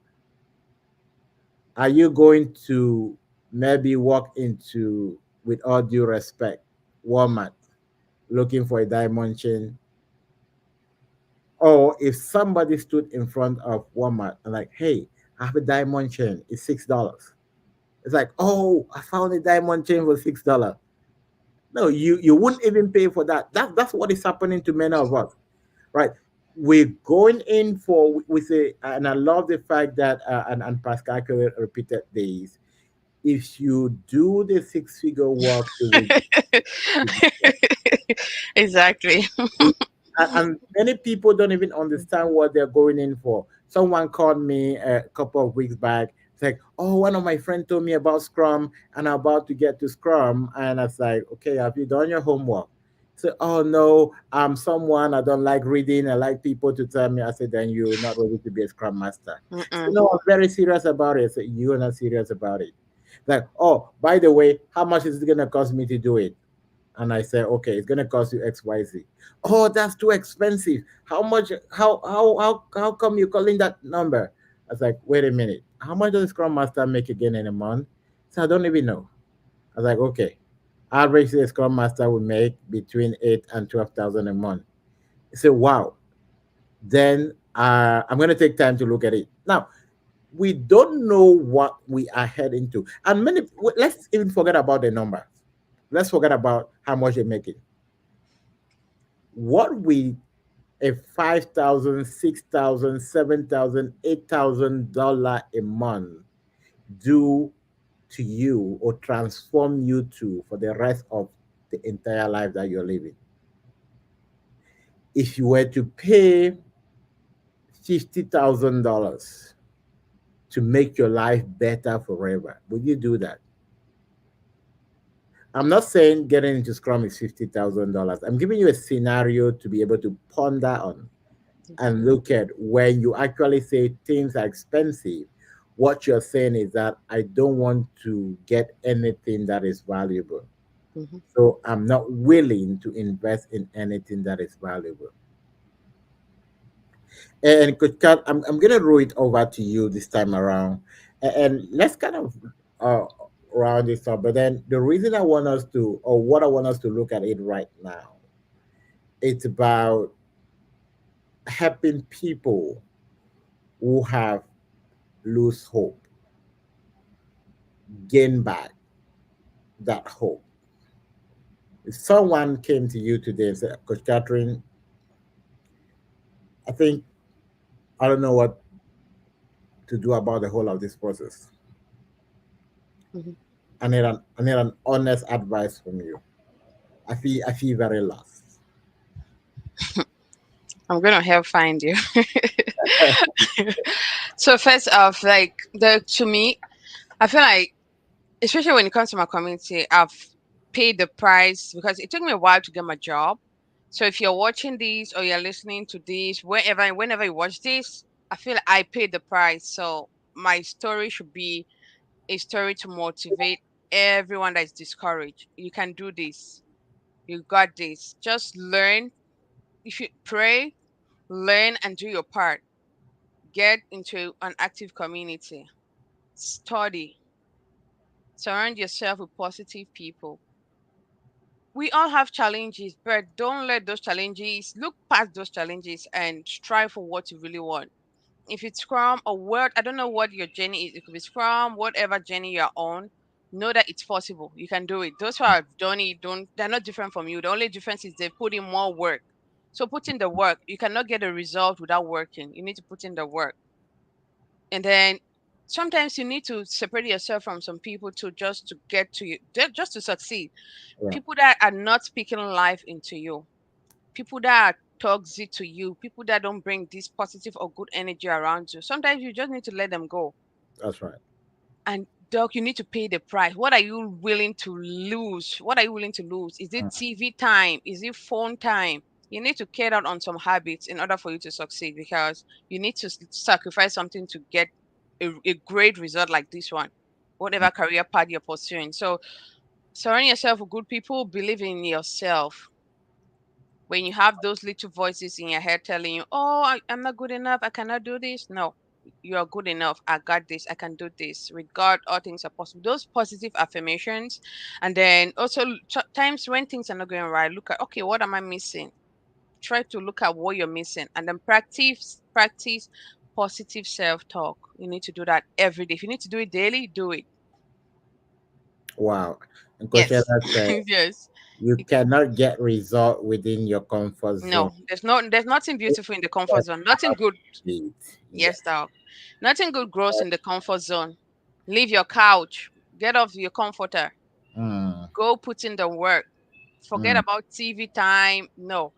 are you going to maybe walk into, with all due respect, Walmart looking for a diamond chain? Or if somebody stood in front of Walmart and like, hey, I have a diamond chain, it's $6. It's like, oh, I found a diamond chain for $6. No, you wouldn't even pay for that. That's what is happening to many of us, right? We're going in for, we say, and I love the fact that and Pascal repeated this. If you do the six-figure work, you will get. Exactly. And many people don't even understand what they're going in for. Someone called me a couple of weeks back. It's like, oh, one of my friends told me about Scrum, and I'm about to get to Scrum. And I was like, okay, have you done your homework? So, oh no, I'm someone, I don't like reading. I like people to tell me. I said, then you're not ready to be a Scrum Master. So, Mm-mm. no, I'm very serious about it. So you're not serious about it. Like, oh, by the way, how much is it gonna cost me to do it? And I said, okay, it's gonna cost you XYZ. Oh, that's too expensive. How much? How come you're calling that number? I was like, wait a minute. How much does Scrum Master make again in a month? So I don't even know. I was like, okay. Average the Scrum Master will make between 8 and 12,000 a month. I said, wow. Then I'm gonna take time to look at it. Now, we don't know what we are heading to. And let's even forget about the numbers. Let's forget about how much they're making. What we a 5,000, 6,000, 7,000, $8,000 a month do to you or transform you to for the rest of the entire life that you're living? If you were to pay $50,000 to make your life better forever, would you do that? I'm not saying getting into Scrum is $50,000. I'm giving you a scenario to be able to ponder on Mhm. and look at when you actually say things are expensive. What you're saying is that I don't want to get anything that is valuable. Mhm. So I'm not willing to invest in anything that is valuable. And Coach Kat, I'm going to roll it over to you this time around. And let's kind of uh, round this up. But then the reason I want us to, or what I want us to look at it right now, it's about helping people who have lose hope, gain back that hope. If someone came to you today and said, Coach Catherine, I think I don't know what to do about the whole of this process. Mhm. I need an honest advice from you. I feel very lost. I'm gonna help find you. So first off, like the to me, I feel like especially when it comes to my community, I've paid the price because it took me a while to get my job. So if you're watching this or you're listening to this, whenever you watch this, I feel like I paid the price. So my story should be a story to motivate everyone that is discouraged. You can do this. You got this. Just learn. You should pray, learn, and do your part. Get into an active community. Study. Surround yourself with positive people. We all have challenges, but don't let those challenges look past those challenges and strive for what you really want. If it's Scrum or what, I don't know what your journey is. It could be Scrum, whatever journey you're on. Know that it's possible. You can do it. Those who have done it, don't they're not different from you. The only difference is they put in more work. So put in the work. You cannot get a result without working. You need to put in the work. And then sometimes you need to separate yourself from some people to just to get to you, just to succeed. Yeah, People that are not speaking life into you, people that are toxic to you, people that don't bring this positive or good energy around you. Sometimes you just need to let them go. that's right. And Doc, you need to pay the price. What are you willing to lose? What are you willing to lose? Is it Mm, TV time? Is it phone time? You need to cut out on some habits in order for you to succeed because you need to sacrifice something to get a great result like this one, mm. whatever career path you're pursuing. So surround yourself with good people, believe in yourself. When you have those little voices in your head telling you, "Oh, I'm not good enough. I cannot do this." No, you are good enough. I got this. I can do this. With God, all things are possible. Those positive affirmations, and then also times when things are not going right, look at, okay, what am I missing? Try to look at what you're missing, and then practice positive self talk. You need to do that every day. If you need to do it daily, do it. Wow. And Coach Yes, Ella said, yes. you cannot get result within your comfort zone. No, there's nothing beautiful in the comfort zone. Nothing good. Indeed. Yes, Yes. dog. Nothing good grows in the comfort zone. Leave your couch. Get off your comforter. Mm, Go put in the work. Forget mm, about TV time. No.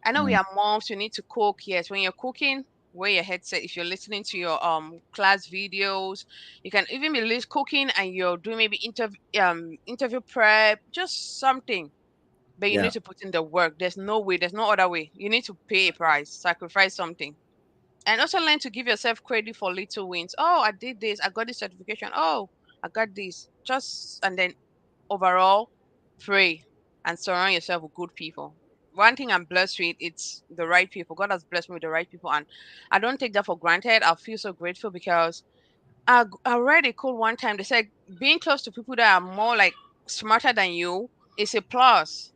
I know we mm. are moms. You need to cook. Yes. When you're cooking, wear your headset. If you're listening to your class videos, you can even be cooking and you're doing maybe interview prep, just something. But you Yeah, need to put in the work. There's no way. There's no other way. You need to pay a price. Sacrifice something. And also learn to give yourself credit for little wins. Oh, I did this. I got this certification. Oh, I got this. Just and then overall, pray and surround yourself with good people. One thing I'm blessed with, it's the right people. God has blessed me with the right people, and I don't take that for granted. I feel so grateful because I read a quote one time. They said being close to people that are more like smarter than you is a plus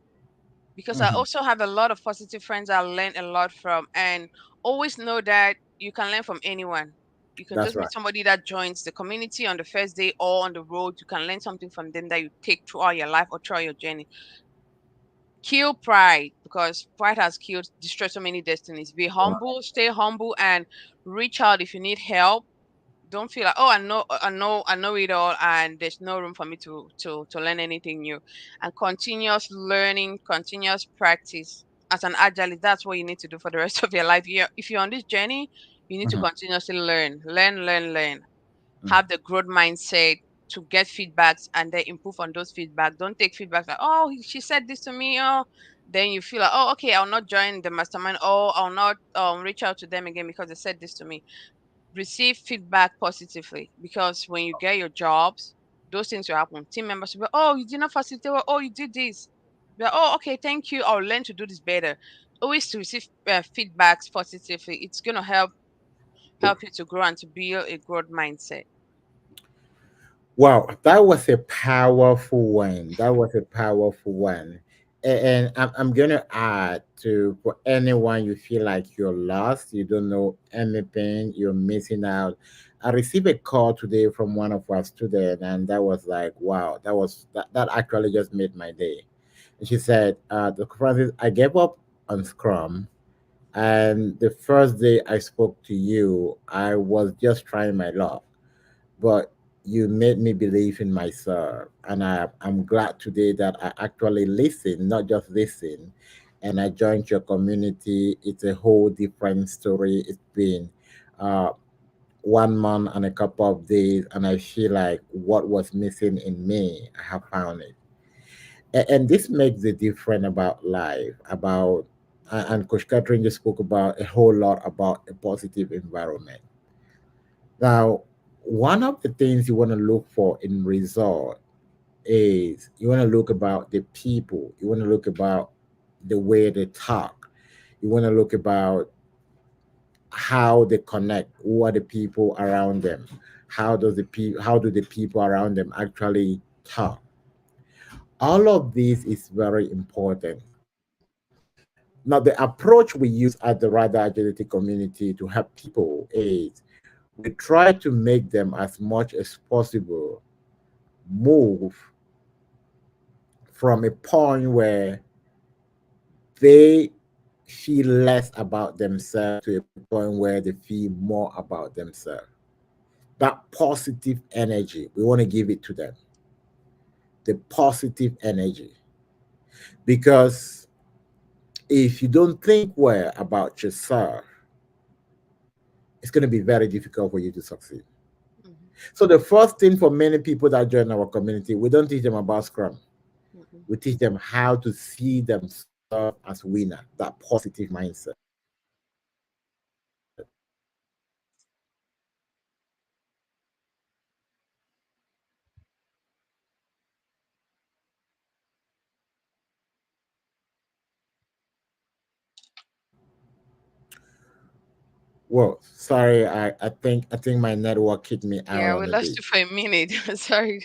because I hmm, also have a lot of positive friends I learn a lot from, and always know that you can learn from anyone. You can that's just meet right. somebody that joins the community on the first day or on the road. You can learn something from them that you take throughout your life or throughout your journey. Kill pride, because pride has killed, destroyed so many destinies. Be humble, stay humble, and reach out if you need help. Don't feel like, oh, I know it all, and there's no room for me to learn anything new. And continuous learning, continuous practice. As an agilist, that's what you need to do for the rest of your life. If you're on this journey, you need to Mhm, continuously learn, mhm. have the growth mindset to get feedbacks and then improve on those feedback. Don't take feedback like, oh, she said this to me, oh, then you feel like, oh, okay, I'll not join the mastermind, or I'll not reach out to them again because they said this to me. Receive feedback positively, because when you get your jobs, those things will happen. Team members will be, oh, you did not facilitate well, oh, you did this. Be like, oh, okay, thank you, I'll learn to do this better. Always to receive feedbacks positively. It's going to help you to grow and to build a growth mindset. Wow, that was a powerful one. That was a powerful one. And I'm going to add to, for anyone you feel like you're lost, you don't know anything, you're missing out. I received a call today from one of our students, and that was like, wow, that actually just made my day. And she said, Dr. Francis, I gave up on Scrum. And the first day I spoke to you, I was just trying my luck, but you made me believe in myself. And I'm glad today that I actually listen, not just listen. And I joined your community. It's a whole different story. It's been uh, 1 month and a couple of days, and I feel like what was missing in me, I have found it. And this makes the difference about life, about, and Coach Catherine just spoke about a whole lot about a positive environment. Now, one of the things you want to look for in result is you want to look about the people. You want to look about the way they talk. You want to look about how they connect. Who are the people around them? How do the people around them actually talk? All of this is very important. Now, the approach we use at the Radar Agility community to help people is we try to make them as much as possible move from a point where they feel less about themselves to a point where they feel more about themselves. That positive energy, we want to give it to them. The positive energy. Because if you don't think well about yourself, it's going to be very difficult for you to succeed. Mhm, So, the first thing for many people that join our community, we don't teach them about Scrum. mhm. We teach them how to see themselves as winner, that positive mindset. Whoa, sorry, I think my network kicked me out Yeah, on we a lost bit. you for a minute. Sorry.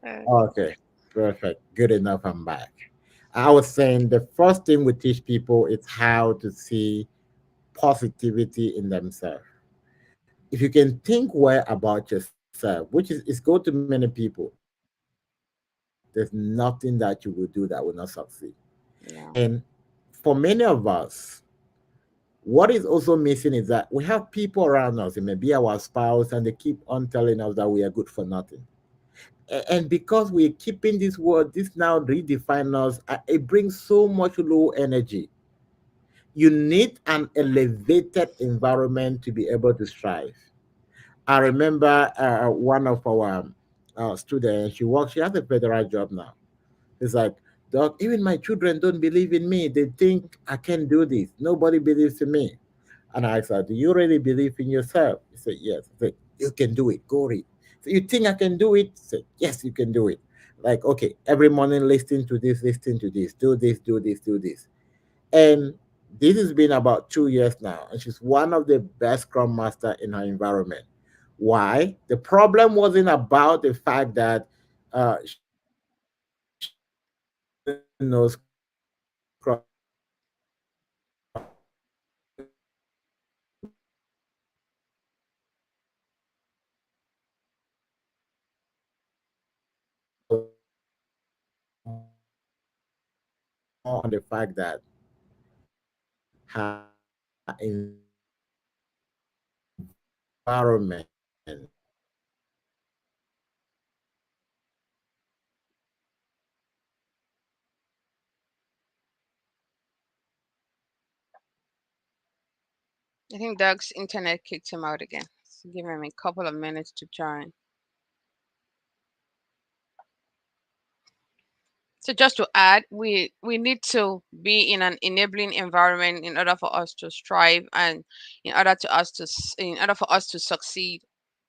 Okay, perfect. Good enough. I'm back. I was saying the first thing we teach people is how to see positivity in themselves. If you can think well about yourself, which is go to many people, there's nothing that you will do that will not succeed. And Yeah. for many of us, what is also missing is that we have people around us, it may be our spouse, and they keep on telling us that we are good for nothing. And because we're keeping this word, this now redefine us, it brings so much low energy. You need an elevated environment to be able to strive. I remember one of our students, she has a federal job now. It's like, Doc, even my children don't believe in me. They think I can do this. Nobody believes in me. And I said, do you really believe in yourself? He said, yes. I said, you can do it. Go read. So you think I can do it? He said, yes, you can do it. Like, okay, every morning listen to this, do this, do this, do this. And this has been about 2 years now. And she's one of the best Scrum Master in her environment. Why? The problem wasn't about the fact that she doesn't know Scrum. The problem was that she knew how to see positivity in herself. And more on the fact that her environment I think Doug's internet kicked him out again. So give him a couple of minutes to join. So just to add, we need to be in an enabling environment in order for us to strive, and in order for us to succeed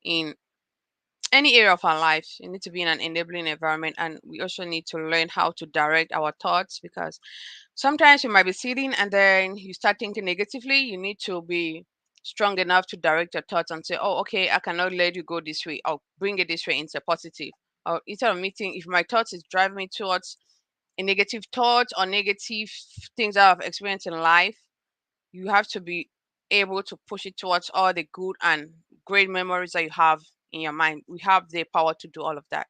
in any area of our lives. You need to be in an enabling environment, and we also need to learn how to direct our thoughts, because sometimes you might be sitting and then you start thinking negatively. You need to be strong enough to direct your thoughts and say, oh, okay, I cannot let you go this way, I'll bring it this way into positive. Or instead of meeting, if my thoughts is driving me towards a negative thought or negative things that I've experienced in life, you have to be able to push it towards all the good and great memories that you have in your mind. We have the power to do all of that.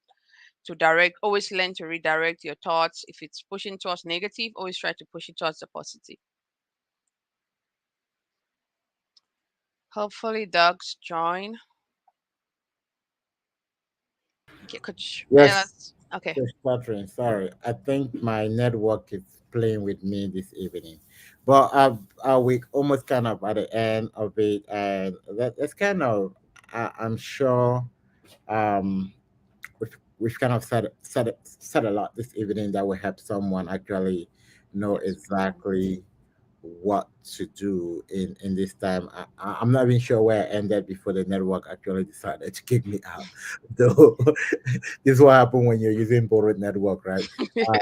To direct, always learn to redirect your thoughts. If it's pushing towards negative, always try to push it towards the positive. Hopefully dogs join. Okay, coach Yes, Melas. Okay. yes, Catherine. Sorry, I think my network is playing with me this evening, but we almost kind of at the end of it, and that's kind of I'm sure um we've kind of said a lot this evening that will help someone actually know Yes, for sure. exactly what to do in this time. I'm not even sure where I ended before the network actually decided to kick me out. So this is what happens when you're using borrowed network, right? Uh,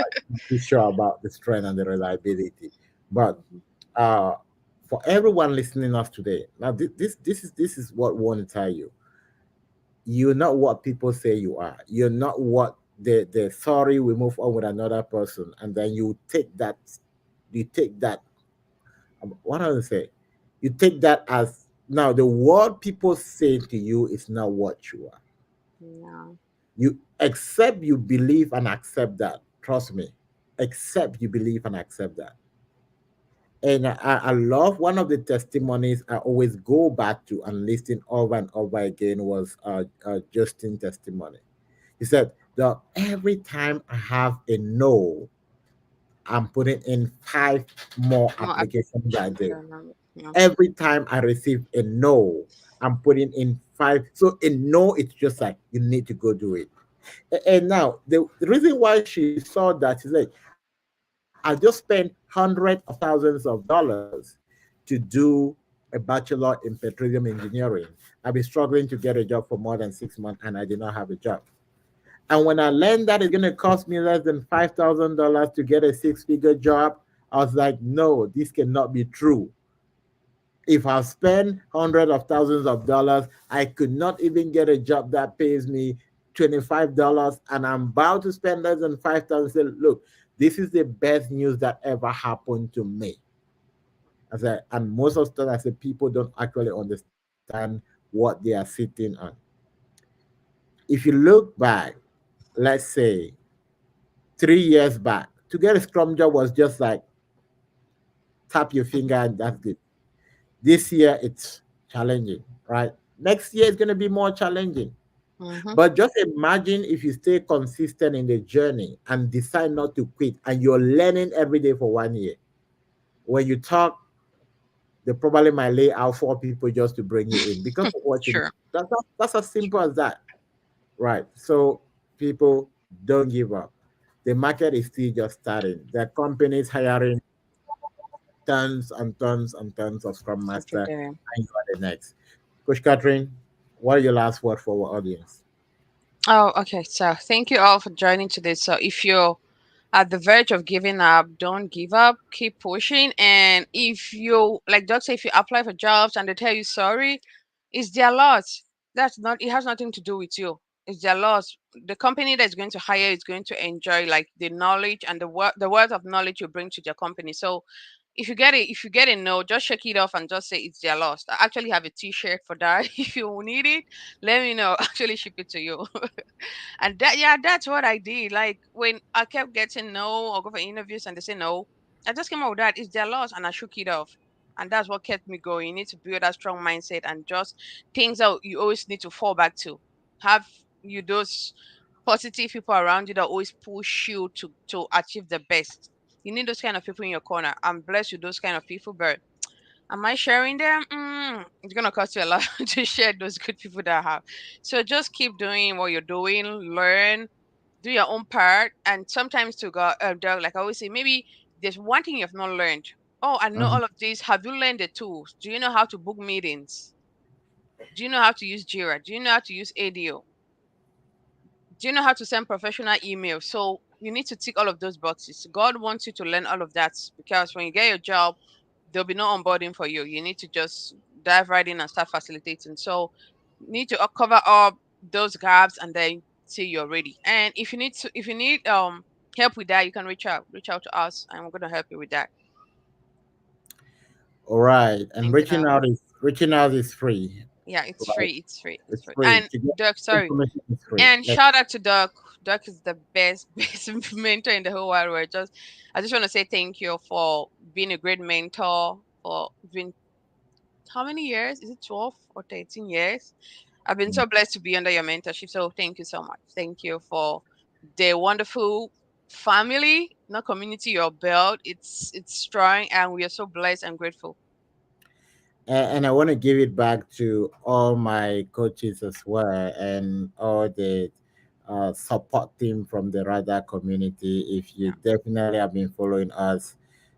be sure about the strength and the reliability. But Mhm. uh, for everyone listening us today, now this is what we want to tell you. You're not what people say you are. You're not what the sorry we move on with another person, and then you take that what I would say, you take that as now the word people say to you is not what you are. Yeah. You accept, you believe, and accept that. Trust me. Accept, you believe, and accept that. And I love one of the testimonies I always go back to and listen over and over again was Justin testimony. He said that every time I have a no, I'm putting in five more More applications that applications. day. Yeah, no, yeah. Every time I receive a no, I'm putting in five. So a no, it's just like you need to go do it. And now the reason why she saw that is like I just spent hundreds of thousands of dollars to do a bachelor in petroleum engineering. I've been struggling to get a job for more than 6 months and I did not have a job. And when I learned that it's gonna cost me less than $5,000 to get a six-figure job, I was like, no, this cannot be true. If I spend hundreds of thousands of dollars, I could not even get a job that pays me $25, and I'm about to spend less than 5,000. Say, look, this is the best news that ever happened to me. I said, and most of the time, I said, people don't actually understand what they are sitting on. If you look back, let's say 3 years back, to get a Scrum job was just like tap your finger and that's good. This year it's challenging, right? Next year is going to be more challenging. Mm-hmm. But just imagine if you stay consistent in the journey and decide not to quit and you're learning every day for 1 year. When you talk, they probably might lay out four people just to bring you in because of what you know. Sure. That's as simple Sure. as that, right? So, people, don't give up. The market is still just starting. There are companies hiring tons and tons and tons of Scrum Every Master, day. and you are the next. Coach Catherine, what are your last word for our audience? Oh, okay. So thank you all for joining today. So if you're at the verge of giving up, don't give up. Keep pushing. And if you, like Doc say, if you apply for jobs and they tell you sorry, it's their loss. That's not. It has nothing to do with you. It's their loss. The company that's going to hire is going to enjoy like the knowledge and the worth of knowledge you bring to their company. So if you get a no, just shake it off and just say it's their loss. I actually have a T-shirt for that. If you need it, let me know. Actually, ship it to you. And that, yeah, that's what I did. Like when I kept getting no or go for interviews and they say no, I just came up with that. It's their loss, and I shook it off. And that's what kept me going. You need to build that strong mindset and just things that you always need to fall back to. Have you those positive people around you that always push you to achieve the best. You need those kind of people in your corner. I'm blessed with those kind of people, but am I sharing them? It's gonna cost you a lot to share those good people that I have. So just keep doing what you're doing, learn, do your own part, and sometimes to go, Doug, like I always say, maybe there's one thing you've not learned. Oh, I know Mhm. all of this. Have you learned the tools? Do you know how to book meetings? Do you know how to use Jira? Do you know how to use ADO? Do you know how to send professional emails? So you need to tick all of those boxes. God wants you to learn all of that because when you get your job, there'll be no onboarding for you. You need to just dive right in and start facilitating. So you need to cover up those gaps and then see you're ready. And if you need help with that, you can reach out to us and we're gonna help you with that. All right, and Thank you, Doc. reaching out is free, Yeah, it's right? free. It's free. It's It's free. free And to get Doc, sorry. information. Is free. And shout out to Doc. Doc is the best, best mentor in the whole wide world. I just want to say thank you for being a great mentor for being how many years? Is it 12 or 13 years? I've been so blessed to be under your mentorship. So thank you so much. Thank you for the wonderful family, not community you're built. It's strong and we are so blessed and grateful. And I want to give it back to all my coaches as well, and all the support team from the Radar community. If you Yeah. definitely have been following us,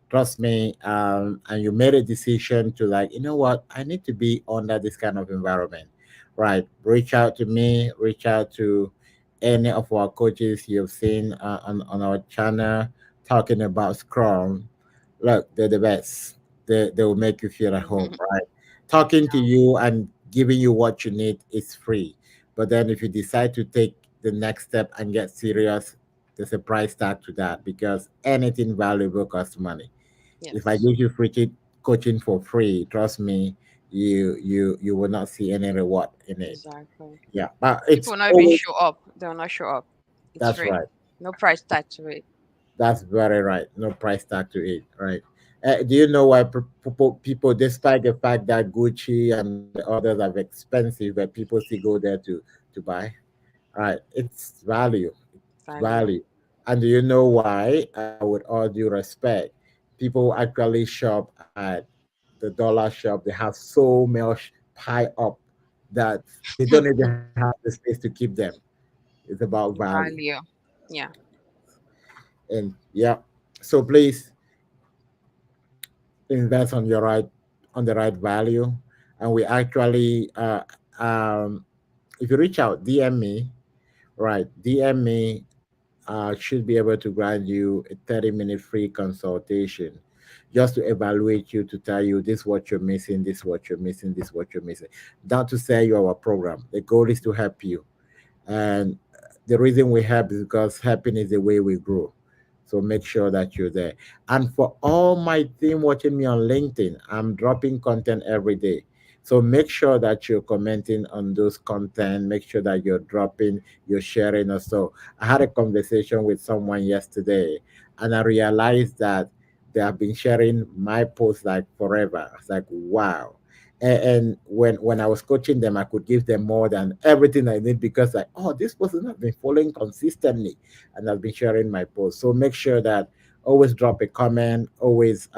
trust me, and you made a decision to, like, you know what, I need to be under this kind of environment, right? Reach out to me, reach out to any of our coaches you've seen on our channel talking about Scrum. Look, they're the best. They will make you feel at home, right? Talking to you and giving you what you need is free. But then if you decide to take the next step and get serious, there's a price tag to that, because anything valuable costs money. If I Yes, give you coaching for free, trust me, you will not see any reward in it. exactly. Yeah, but People it's will not even always show up. They will not show up. It's that's free. right. No price tag to it. That's very right. No price tag to it, right? Do you know why people, despite the fact that Gucci and the others are expensive, but people still go there to buy? Right? It's value. It's Value. value. And do you know why? With all due respect, people actually shop at the dollar shop. They have so much pie up that they don't even have the space to keep them. It's about value. Value. Yeah. And yeah, so please invest on the right value. And we actually if you reach out, DM me, right? DM me, should be able to grant you a 30-minute free consultation, just to evaluate you, to tell you this what you're missing, this what you're missing, this what you're missing. Not to sell you our program. The goal is to help you. And the reason we help is because helping is the way we grow. So make sure that you're there. And for all my team watching me on LinkedIn, I'm dropping content every day. So make sure that you're commenting on those content. Make sure that you're dropping, you're sharing. Also, I had a conversation with someone yesterday, and I realized that they have been sharing my posts like forever. It's like, wow. And when I was coaching them, I could give them more than everything I need, because, like, oh, this person has been following consistently and has been sharing my post. So make sure that always drop a comment, always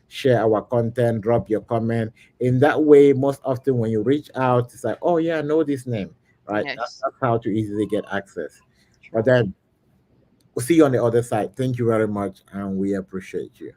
share our content, drop your comment. In that way, most often when you reach out, it's like, oh yeah, I know this name, right? Yes. That's how to easily get access. But True. then we'll see you on the other side. Thank you very much, and we appreciate you.